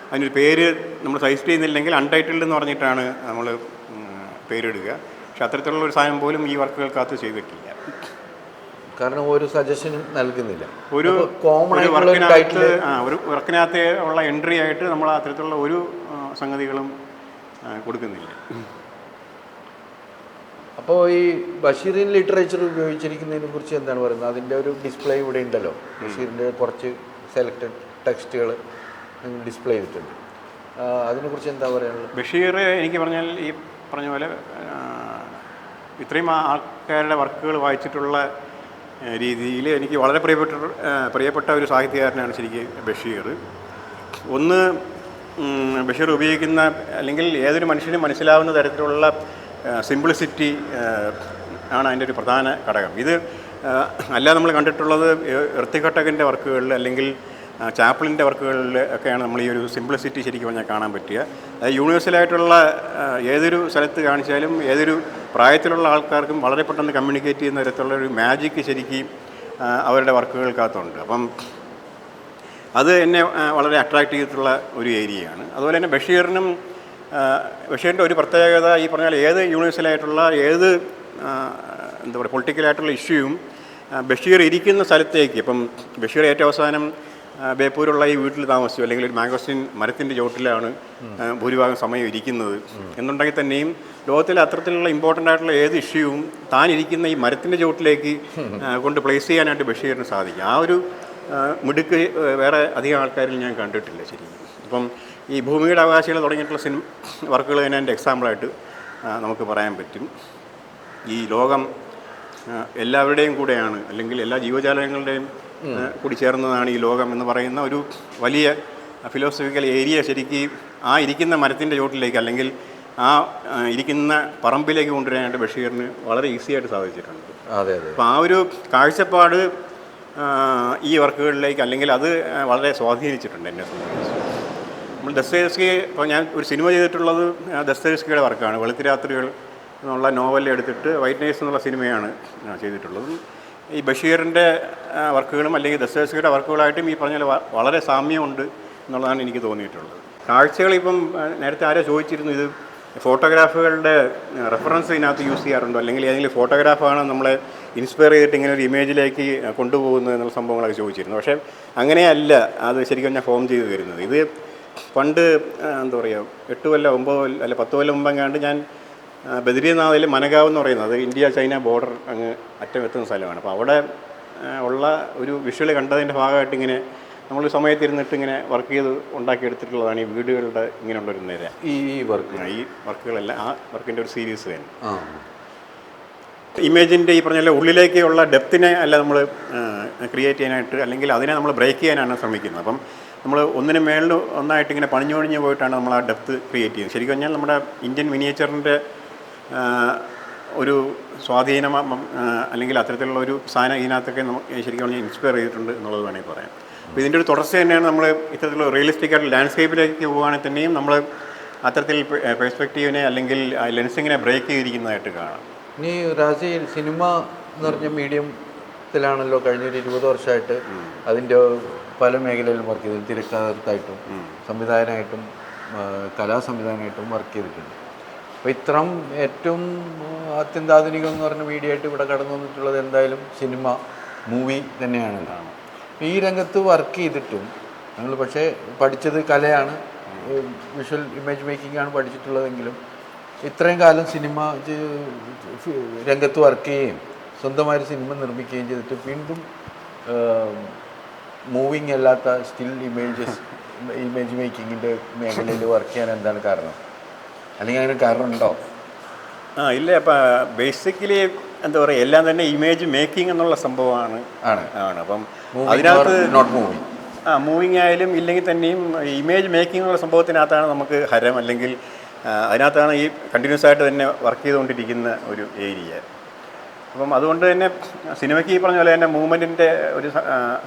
അതിനൊരു പേര് നമ്മൾ സജസ്റ്റ് ചെയ്യുന്നില്ലെങ്കിൽ അൺടൈറ്റിൽഡ് എന്ന് പറഞ്ഞിട്ടാണ് നമ്മൾ പേരിടുക. പക്ഷെ അത്തരത്തിലുള്ള ഒരു സാധനം പോലും ഈ വർക്കുകൾക്കകത്ത് ചെയ്തിട്ടില്ല. കാരണം ഒരു സജഷനും നൽകുന്നില്ല. ഒരു വർക്കിനകത്ത് ഉള്ള എൻട്രി ആയിട്ട് നമ്മൾ അത്തരത്തിലുള്ള ഒരു സംഗതികളും കൊടുക്കുന്നില്ല. അപ്പോൾ ഈ ബഷീറിൻ ലിറ്ററേച്ചർ ഉപയോഗിച്ചിരിക്കുന്നതിനെ കുറിച്ച് എന്താണ് പറയുന്നത്? അതിൻ്റെ ഒരു ഡിസ്പ്ലേ ഇവിടെ ഉണ്ടല്ലോ, ബഷീറിൻ്റെ കുറച്ച് സെലക്റ്റഡ് ടെക്സ്റ്റുകൾ ഡിസ്പ്ലേ ചെയ്തിട്ടുണ്ട്. അതിനെക്കുറിച്ച് എന്താ പറയാനുള്ളത്? ബഷീർ എനിക്ക് പറഞ്ഞാൽ ഈ പറഞ്ഞ പോലെ ഇത്രയും ആൾക്കാരുടെ വർക്കുകൾ വായിച്ചിട്ടുള്ള രീതിയിൽ എനിക്ക് വളരെ പ്രിയപ്പെട്ട ഒരു സാഹിത്യകാരനാണ് ശരിക്കും ബഷീർ. ഒന്ന്, ബഷീർ ഉപയോഗിക്കുന്ന അല്ലെങ്കിൽ ഏതൊരു മനുഷ്യനും മനസ്സിലാവുന്ന തരത്തിലുള്ള സിംപ്ലിസിറ്റി ആണ് അതിൻ്റെ ഒരു പ്രധാന ഘടകം. ഇത് അല്ലാതെ നമ്മൾ കണ്ടിട്ടുള്ളത് ഋത്തികട്ടകൻ്റെ വർക്കുകളിൽ അല്ലെങ്കിൽ ചാപ്ലിൻ്റെ വർക്കുകളിൽ ഒക്കെയാണ് നമ്മൾ ഈ ഒരു സിംപ്ലിസിറ്റി ശരിക്കും പറഞ്ഞാൽ കാണാൻ പറ്റുക. അത് യൂണിവേഴ്സലായിട്ടുള്ള ഏതൊരു സ്ഥലത്ത് കാണിച്ചാലും ഏതൊരു പ്രായത്തിലുള്ള ആൾക്കാർക്കും വളരെ പെട്ടെന്ന് കമ്മ്യൂണിക്കേറ്റ് ചെയ്യുന്ന തരത്തിലുള്ള ഒരു മാജിക്ക് ശരിക്കും അവരുടെ വർക്കുകൾക്കകത്തുണ്ട്. അപ്പം അത് എന്നെ വളരെ അട്രാക്റ്റ് ചെയ്തിട്ടുള്ള ഒരു ഏരിയയാണ്. അതുപോലെ തന്നെ ബഷീറിൻ്റെ ഒരു പ്രത്യേകത ഈ പറഞ്ഞാൽ ഏത് യൂണിവേഴ്സലായിട്ടുള്ള ഏത് എന്താ പറയുക പൊളിറ്റിക്കലായിട്ടുള്ള ഇഷ്യൂവും ബഷീർ ഇരിക്കുന്ന സ്ഥലത്തേക്ക്, ഇപ്പം ബഷീർ ഏറ്റവും അവസാനം ബേപ്പൂരുള്ള ഈ വീട്ടിൽ താമസിച്ചു, അല്ലെങ്കിൽ ഒരു മാംഗോസ്റ്റിൻ മരത്തിൻ്റെ ചോട്ടിലാണ് ഭൂരിഭാഗം സമയം ഇരിക്കുന്നത് എന്നുണ്ടെങ്കിൽ തന്നെയും ലോകത്തിലെ അത്തരത്തിലുള്ള ഇമ്പോർട്ടൻ്റ് ആയിട്ടുള്ള ഏത് ഇഷ്യൂവും താൻ ഇരിക്കുന്ന ഈ മരത്തിൻ്റെ ചോട്ടിലേക്ക് കൊണ്ട് പ്ലേസ് ചെയ്യാനായിട്ട് ബഷീറിന് സാധിക്കും. ആ ഒരു മിടുക്ക് വേറെ അധികം ആൾക്കാരിൽ ഞാൻ കണ്ടിട്ടില്ല ശരിക്കും. അപ്പം ഈ ഭൂമിയുടെ അവകാശികൾ തുടങ്ങിയിട്ടുള്ള വർക്കുകൾ തന്നെ എൻ്റെ എക്സാമ്പിളായിട്ട് നമുക്ക് പറയാൻ പറ്റും. ഈ ലോകം എല്ലാവരുടെയും കൂടെയാണ്, അല്ലെങ്കിൽ എല്ലാ ജീവജാലങ്ങളുടെയും കൂടി ചേർന്നതാണ് ഈ ലോകം എന്ന് പറയുന്ന ഒരു വലിയ ഫിലോസഫിക്കൽ ഏരിയ ശരിക്കും ആ ഇരിക്കുന്ന മരത്തിൻ്റെ ചോട്ടിലേക്ക് അല്ലെങ്കിൽ ആ ഇരിക്കുന്ന പറമ്പിലേക്ക് കൊണ്ടുവരാനായിട്ട് ബഷീറിന് വളരെ ഈസി ആയിട്ട് സാധിച്ചിട്ടുണ്ട്. അതെ. അപ്പോൾ ആ ഒരു കാഴ്ചപ്പാട് ഈ വർക്കുകളിലേക്ക് അല്ലെങ്കിൽ അത് വളരെ സ്വാധീനിച്ചിട്ടുണ്ട് എന്നെ സംബന്ധിച്ച്. നമ്മൾ ദസ്തയേവ്സ്കി, ഇപ്പോൾ ഞാൻ ഒരു സിനിമ ചെയ്തിട്ടുള്ളത് ദസ്തയേവ്സ്കിയുടെ വർക്കാണ്. വെളുത്തിരാത്രികൾ എന്നുള്ള നോവൽ എടുത്തിട്ട് വൈറ്റ് നൈറ്റ്സ് എന്നുള്ള സിനിമയാണ് ചെയ്തിട്ടുള്ളത്. ഈ ബഷീറിൻ്റെ വർക്കുകളും അല്ലെങ്കിൽ ദസ്തയേവ്സ്കിയുടെ വർക്കുകളായിട്ടും ഈ പറഞ്ഞ വളരെ സാമ്യമുണ്ട് എന്നുള്ളതാണ് എനിക്ക് തോന്നിയിട്ടുള്ളത്. കാഴ്ചകൾ ഇപ്പം നേരത്തെ ആരോ ചോദിച്ചിരുന്നു, ഇത് ഫോട്ടോഗ്രാഫുകളുടെ റെഫറൻസ് ഇതിനകത്ത് യൂസ് ചെയ്യാറുണ്ടോ, അല്ലെങ്കിൽ ഏതെങ്കിലും ഫോട്ടോഗ്രാഫാണ് നമ്മളെ ഇൻസ്പയർ ചെയ്തിട്ട് ഇങ്ങനെ ഒരു ഇമേജിലേക്ക് കൊണ്ടുപോകുന്നത് എന്നുള്ള സംഭവങ്ങളൊക്കെ ചോദിച്ചിരുന്നു. പക്ഷേ അങ്ങനെയല്ല അത് ശരിക്കും ഞാൻ ഫോം ചെയ്ത് തരുന്നത്. ഇത് പണ്ട് എന്താ പറയുക 8 കൊല്ലം 9 അല്ല 10 കൊല്ലം മുമ്പെങ്ങാണ്ട് ഞാൻ ബദ്രീനാഥിൽ മനഗാവ് എന്ന് പറയുന്നത് ഇന്ത്യ ചൈന ബോർഡർ അങ്ങ് അറ്റമെത്തുന്ന സ്ഥലമാണ്. അപ്പോൾ അവിടെ ഉള്ള ഒരു വിഷ്വൽ കണ്ടതിൻ്റെ ഭാഗമായിട്ട് ഇങ്ങനെ നമ്മൾ സമയത്തിരുന്നിട്ട് ഇങ്ങനെ വർക്ക് ചെയ്ത് ഉണ്ടാക്കിയെടുത്തിട്ടുള്ളതാണ് ഈ വീടുകളുടെ ഇങ്ങനെയുള്ളൊരു നിര. ഈ വർക്കുകളെല്ലാം ആ വർക്കിൻ്റെ ഒരു സീരീസ് തന്നെ. ഇമേജിൻ്റെ ഈ പറഞ്ഞ ഉള്ളിലേക്കുള്ള ഡെപ്തിനെ അല്ല നമ്മൾ ക്രിയേറ്റ് ചെയ്യാനായിട്ട്, അല്ലെങ്കിൽ അതിനെ നമ്മൾ ബ്രേക്ക് ചെയ്യാനാണ് ശ്രമിക്കുന്നത്. അപ്പം നമ്മൾ ഒന്നിന് മേളിൽ ഒന്നായിട്ട് ഇങ്ങനെ പണിഞ്ഞൊഴിഞ്ഞ് പോയിട്ടാണ് നമ്മൾ ആ ഡെപ്ത് ക്രിയേറ്റ് ചെയ്യുന്നത്. ശരിക്കും പറഞ്ഞാൽ നമ്മുടെ ഇന്ത്യൻ മിനിയേച്ചറിൻ്റെ ഒരു സ്വാധീനം അല്ലെങ്കിൽ അത്തരത്തിലുള്ള ഒരു സാധനം ഇതിനകത്തൊക്കെ നമുക്ക് ശരിക്കും പറഞ്ഞാൽ ഇൻസ്പയർ ചെയ്തിട്ടുണ്ട് എന്നുള്ളത് വേണമെങ്കിൽ പറയാം. അപ്പോൾ ഇതിൻ്റെ ഒരു തുടർച്ച തന്നെയാണ് നമ്മൾ ഇത്തരത്തിലുള്ള റിയലിസ്റ്റിക് ആയിട്ട് ലാൻഡ്സ്കേപ്പിലേക്ക് പോകുകയാണെങ്കിൽ തന്നെയും നമ്മൾ അത്തരത്തിൽ പെർസ്പെക്റ്റീവിനെ അല്ലെങ്കിൽ ലെൻസിങ്ങിനെ ബ്രേക്ക് ചെയ്തിരിക്കുന്നതായിട്ട് കാണാം. ഇനി രാജയിൽ സിനിമ എന്ന് പറഞ്ഞ മീഡിയത്തിലാണല്ലോ കഴിഞ്ഞൊരു 20 വർഷമായിട്ട് അതിൻ്റെ പല മേഖലയിലും വർക്ക് ചെയ്തു. തിരക്കഥാകൃത്തായിട്ടും സംവിധായകനായിട്ടും കലാസംവിധാനമായിട്ടും വർക്ക് ചെയ്തിട്ടുണ്ട്. അപ്പോൾ ഇത്രം ഏറ്റവും അത്യന്താധുനികം എന്ന് പറഞ്ഞ മീഡിയ ആയിട്ട് ഇവിടെ കടന്നു വന്നിട്ടുള്ളത് എന്തായാലും സിനിമ, മൂവി തന്നെയാണല്ലോ. ഈ രംഗത്ത് വർക്ക് ചെയ്തിട്ടും ഞങ്ങൾ പക്ഷേ പഠിച്ചത് കലയാണ്, വിഷ്വൽ ഇമേജ് മേക്കിംഗ് ആണ് പഠിച്ചിട്ടുള്ളതെങ്കിലും ഇത്രയും കാലം സിനിമ രംഗത്ത് വർക്ക് ചെയ്യുകയും സ്വന്തമായൊരു സിനിമ നിർമ്മിക്കുകയും ചെയ്തിട്ട് വീണ്ടും മൂവിങ് അല്ലാത്ത സ്റ്റിൽ ഇമേജ് മേക്കിങ്ങിൻ്റെ മേഖലയിൽ വർക്ക് ചെയ്യാൻ എന്താണ് കാരണം? അല്ലെങ്കിൽ അതിന് കാരണം ഉണ്ടോ? ഇല്ല. അപ്പം ബേസിക്കലി എന്താ പറയുക, എല്ലാം തന്നെ ഇമേജ് മേക്കിംഗ് എന്നുള്ള സംഭവമാണ്. അപ്പം അതിനകത്ത് നോട്ട് മൂവിങ് മൂവിങ് ആയാലും ഇല്ലെങ്കിൽ തന്നെയും ഇമേജ് മേക്കിംഗ് എന്നുള്ള സംഭവത്തിനകത്താണ് നമുക്ക് ഹരം, അല്ലെങ്കിൽ അതിനകത്താണ് ഈ കണ്ടിന്യൂസ് ആയിട്ട് തന്നെ വർക്ക് ചെയ്തുകൊണ്ടിരിക്കുന്ന ഒരു ഏരിയ. അപ്പം അതുകൊണ്ട് തന്നെ സിനിമയ്ക്ക് ഈ പറഞ്ഞ പോലെ തന്നെ മൂവ്മെൻറ്റിൻ്റെ ഒരു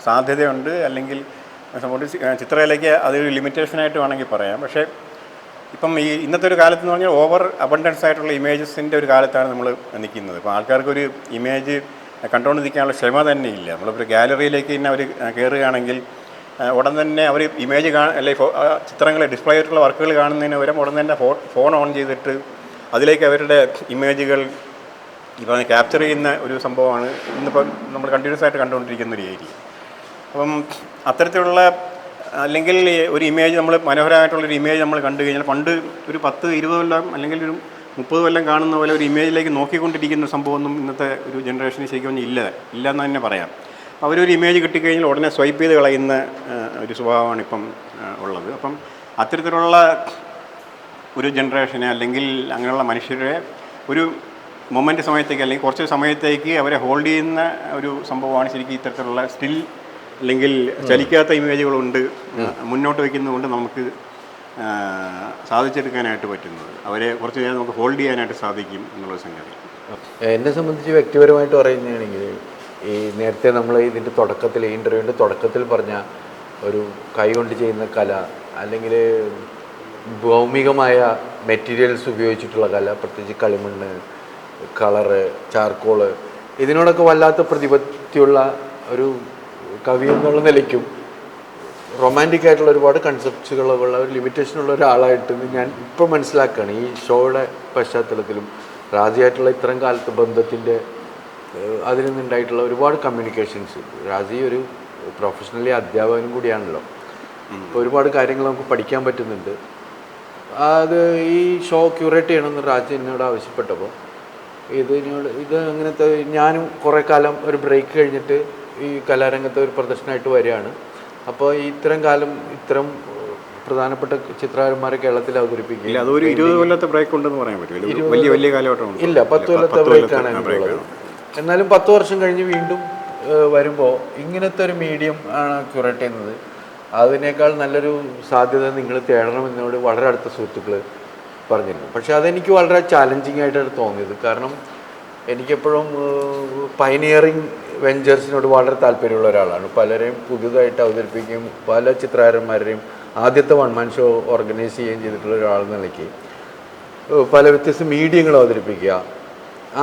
സാധ്യതയുണ്ട്, അല്ലെങ്കിൽ ചിത്രകലയ്ക്ക് അതൊരു ലിമിറ്റേഷനായിട്ട് വേണമെങ്കിൽ പറയാം. പക്ഷേ ഇപ്പം ഈ ഇന്നത്തെ ഒരു കാലത്ത് എന്ന് പറഞ്ഞാൽ ഓവർ അബണ്ടൻസ് ആയിട്ടുള്ള ഇമേജസിൻ്റെ ഒരു കാലത്താണ് നമ്മൾ നിൽക്കുന്നത്. ഇപ്പോൾ ആൾക്കാർക്കൊരു ഇമേജ് കണ്ടുകൊണ്ട് നിൽക്കാനുള്ള ക്ഷമ തന്നെ ഇല്ല. നമ്മളിപ്പോൾ ഗാലറിയിലേക്ക് തന്നെ അവർ കയറുകയാണെങ്കിൽ ഉടൻ തന്നെ അവർ ഇമേജ് അല്ലെങ്കിൽ ചിത്രങ്ങൾ ഡിസ്പ്ലേ ആയിട്ടുള്ള വർക്കുകൾ കാണുന്നതിന് പകരം ഉടൻ തന്നെ ഫോൺ ഓൺ ചെയ്തിട്ട് അതിലേക്ക് അവരുടെ ഇമേജുകൾ ഇപ്പം ക്യാപ്ചർ ചെയ്യുന്ന ഒരു സംഭവമാണ് ഇന്നിപ്പം നമ്മൾ കണ്ടിന്യൂസ് ആയിട്ട് കണ്ടുകൊണ്ടിരിക്കുന്ന ഒരു ഏരിയ. അപ്പം അത്തരത്തിലുള്ള അല്ലെങ്കിൽ ഒരു ഇമേജ് നമ്മൾ മനോഹരമായിട്ടുള്ളൊരു ഇമേജ് നമ്മൾ കണ്ടു കഴിഞ്ഞാൽ പണ്ട് ഒരു 10-20 കൊല്ലം അല്ലെങ്കിൽ ഒരു 30 കൊല്ലം കാണുന്ന പോലെ ഒരു ഇമേജിലേക്ക് നോക്കിക്കൊണ്ടിരിക്കുന്ന സംഭവമൊന്നും ഇന്നത്തെ ഒരു ജനറേഷന് ശരിക്കും ഇല്ലെന്ന് തന്നെ പറയാം. അവരൊരു ഇമേജ് കിട്ടിക്കഴിഞ്ഞാൽ ഉടനെ സ്വൈപ്പ് ചെയ്ത് കളയുന്ന ഒരു സ്വഭാവമാണ് ഇപ്പം ഉള്ളത്. അപ്പം അത്തരത്തിലുള്ള ഒരു ജനറേഷനെ അല്ലെങ്കിൽ അങ്ങനെയുള്ള മനുഷ്യരെ ഒരു മൊമെൻ്റ് സമയത്തേക്ക് അല്ലെങ്കിൽ കുറച്ച് സമയത്തേക്ക് അവരെ ഹോൾഡ് ചെയ്യുന്ന ഒരു സംഭവമാണ് ശരിക്കും ഇത്തരത്തിലുള്ള സ്റ്റിൽ അല്ലെങ്കിൽ ചലിക്കാത്ത ഇമേജുകളുണ്ട് മുന്നോട്ട് വയ്ക്കുന്നതുകൊണ്ട് നമുക്ക് സാധിച്ചെടുക്കാനായിട്ട് പറ്റുന്നത്. അവരെ കുറച്ച് നേരം നമുക്ക് ഹോൾഡ് ചെയ്യാനായിട്ട് സാധിക്കും എന്നുള്ള സംഗതി. എന്നെ സംബന്ധിച്ച് വ്യക്തിപരമായിട്ട് പറയുകയാണെങ്കിൽ ഈ നേരത്തെ നമ്മൾ ഇതിൻ്റെ തുടക്കത്തിൽ ഇൻ്റർവ്യൂവിൻ്റെ തുടക്കത്തിൽ പറഞ്ഞ ഒരു കൈ കൊണ്ട് ചെയ്യുന്ന കല അല്ലെങ്കിൽ ഭൗമികമായ മെറ്റീരിയൽസ് ഉപയോഗിച്ചിട്ടുള്ള കല, പ്രത്യേകിച്ച് കളിമണ്ണ്, കളറ്, ചാർക്കോള്, ഇതിനോടൊക്കെ വല്ലാത്ത പ്രതിപത്തിയുള്ള ഒരു കവി എന്നുള്ള നിലയ്ക്കും റൊമാൻറ്റിക് ആയിട്ടുള്ള ഒരുപാട് കൺസെപ്റ്റ്സുകളുള്ള ഒരു ലിമിറ്റേഷനുള്ള ഒരാളായിട്ട് ഞാൻ ഇപ്പോൾ മനസ്സിലാക്കുകയാണ്. ഈ ഷോയുടെ പശ്ചാത്തലത്തിലും റാസിയായിട്ടുള്ള ഇത്തരം കാലത്ത് ബന്ധത്തിൻ്റെ അതിൽ നിന്നുണ്ടായിട്ടുള്ള ഒരുപാട് കമ്മ്യൂണിക്കേഷൻസ്. റാസി ഒരു പ്രൊഫഷണലി അധ്യാപകനും കൂടിയാണല്ലോ. അപ്പോൾ ഒരുപാട് കാര്യങ്ങൾ നമുക്ക് പഠിക്കാൻ പറ്റുന്നുണ്ട്. അത് ഈ ഷോ ക്യൂറേറ്റ് ചെയ്യണമെന്ന് റാസി എന്നോട് ആവശ്യപ്പെട്ടപ്പോൾ ഇത് അങ്ങനത്തെ ഞാനും കുറേ കാലം ഒരു ബ്രേക്ക് കഴിഞ്ഞിട്ട് ഈ കലാരംഗത്തെ ഒരു പ്രദർശനമായിട്ട് വരികയാണ്. അപ്പോൾ ഇത്തരം കാലം ഇത്തരം പ്രധാനപ്പെട്ട ചിത്രകാരന്മാരെ കേരളത്തിൽ അവതരിപ്പിക്കുക. അതൊരു 20 കൊല്ലത്തെ ബ്രേക്ക് ഉണ്ടെന്ന് പറയാൻ പറ്റില്ല. വലിയ കാലഘട്ടം ഇല്ല, 10 കൊല്ലത്തെ ബ്രേക്കാണ് എനിക്കുള്ളത്. എന്നാലും 10 വർഷം കഴിഞ്ഞ് വീണ്ടും വരുമ്പോൾ ഇങ്ങനത്തെ ഒരു മീഡിയം ആണ് ക്യൂറേറ്റ് ചെയ്യുന്നത്. അതിനേക്കാൾ നല്ലൊരു സാധ്യത നിങ്ങൾ തേടണമെന്നോട് വളരെ അടുത്ത സുഹൃത്തുക്കൾ പറഞ്ഞിരുന്നു. പക്ഷേ അതെനിക്ക് വളരെ ചാലഞ്ചിങ് ആയിട്ടാണ് തോന്നിയത്. കാരണം എനിക്കെപ്പോഴും പൈനിയറിങ് വെഞ്ചേഴ്സിനോട് വളരെ താല്പര്യമുള്ള ഒരാളാണ്. പലരെയും പുതുതായിട്ട് അവതരിപ്പിക്കുകയും പല ചിത്രകാരന്മാരെയും ആദ്യത്തെ വൺമാൻ ഷോ ഓർഗനൈസ് ചെയ്യുകയും ചെയ്തിട്ടുള്ള ഒരാളെന്ന നിലയ്ക്ക് പല വ്യത്യസ്ത മീഡിയങ്ങൾ അവതരിപ്പിക്കുക,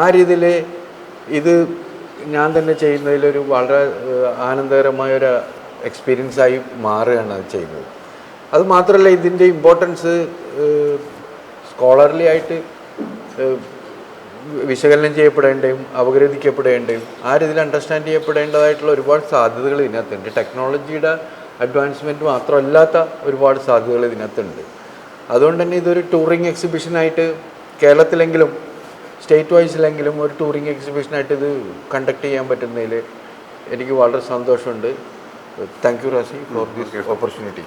ആ രീതിയിൽ ഇത് ഞാൻ തന്നെ ചെയ്യുന്നതിലൊരു വളരെ ആനന്ദകരമായൊരു എക്സ്പീരിയൻസായി മാറുകയാണ് അത് ചെയ്യുന്നത്. അതുമാത്രമല്ല, ഇതിൻ്റെ ഇമ്പോർട്ടൻസ് സ്കോളർലി ആയിട്ട് വിശകലനം ചെയ്യപ്പെടേണ്ടതും അപഗ്രഥിക്കപ്പെടേണ്ടതും ആ രീതിയിൽ അണ്ടർസ്റ്റാൻഡ് ചെയ്യപ്പെടേണ്ടതായിട്ടുള്ള ഒരുപാട് സാധ്യതകൾ ഇതിനകത്തുണ്ട്. ടെക്നോളജിയുടെ അഡ്വാൻസ്മെൻറ്റ് മാത്രമല്ലാത്ത ഒരുപാട് സാധ്യതകൾ ഇതിനകത്തുണ്ട്. അതുകൊണ്ട് തന്നെ ഇതൊരു ടൂറിങ് എക്സിബിഷനായിട്ട് കേരളത്തിലെങ്കിലും സ്റ്റേറ്റ് വൈസിലെങ്കിലും ഒരു ടൂറിങ് എക്സിബിഷനായിട്ട് ഇത് കണ്ടക്ട് ചെയ്യാൻ പറ്റുന്നതിൽ എനിക്ക് വളരെ സന്തോഷമുണ്ട്. Thank you Razi for this opportunity.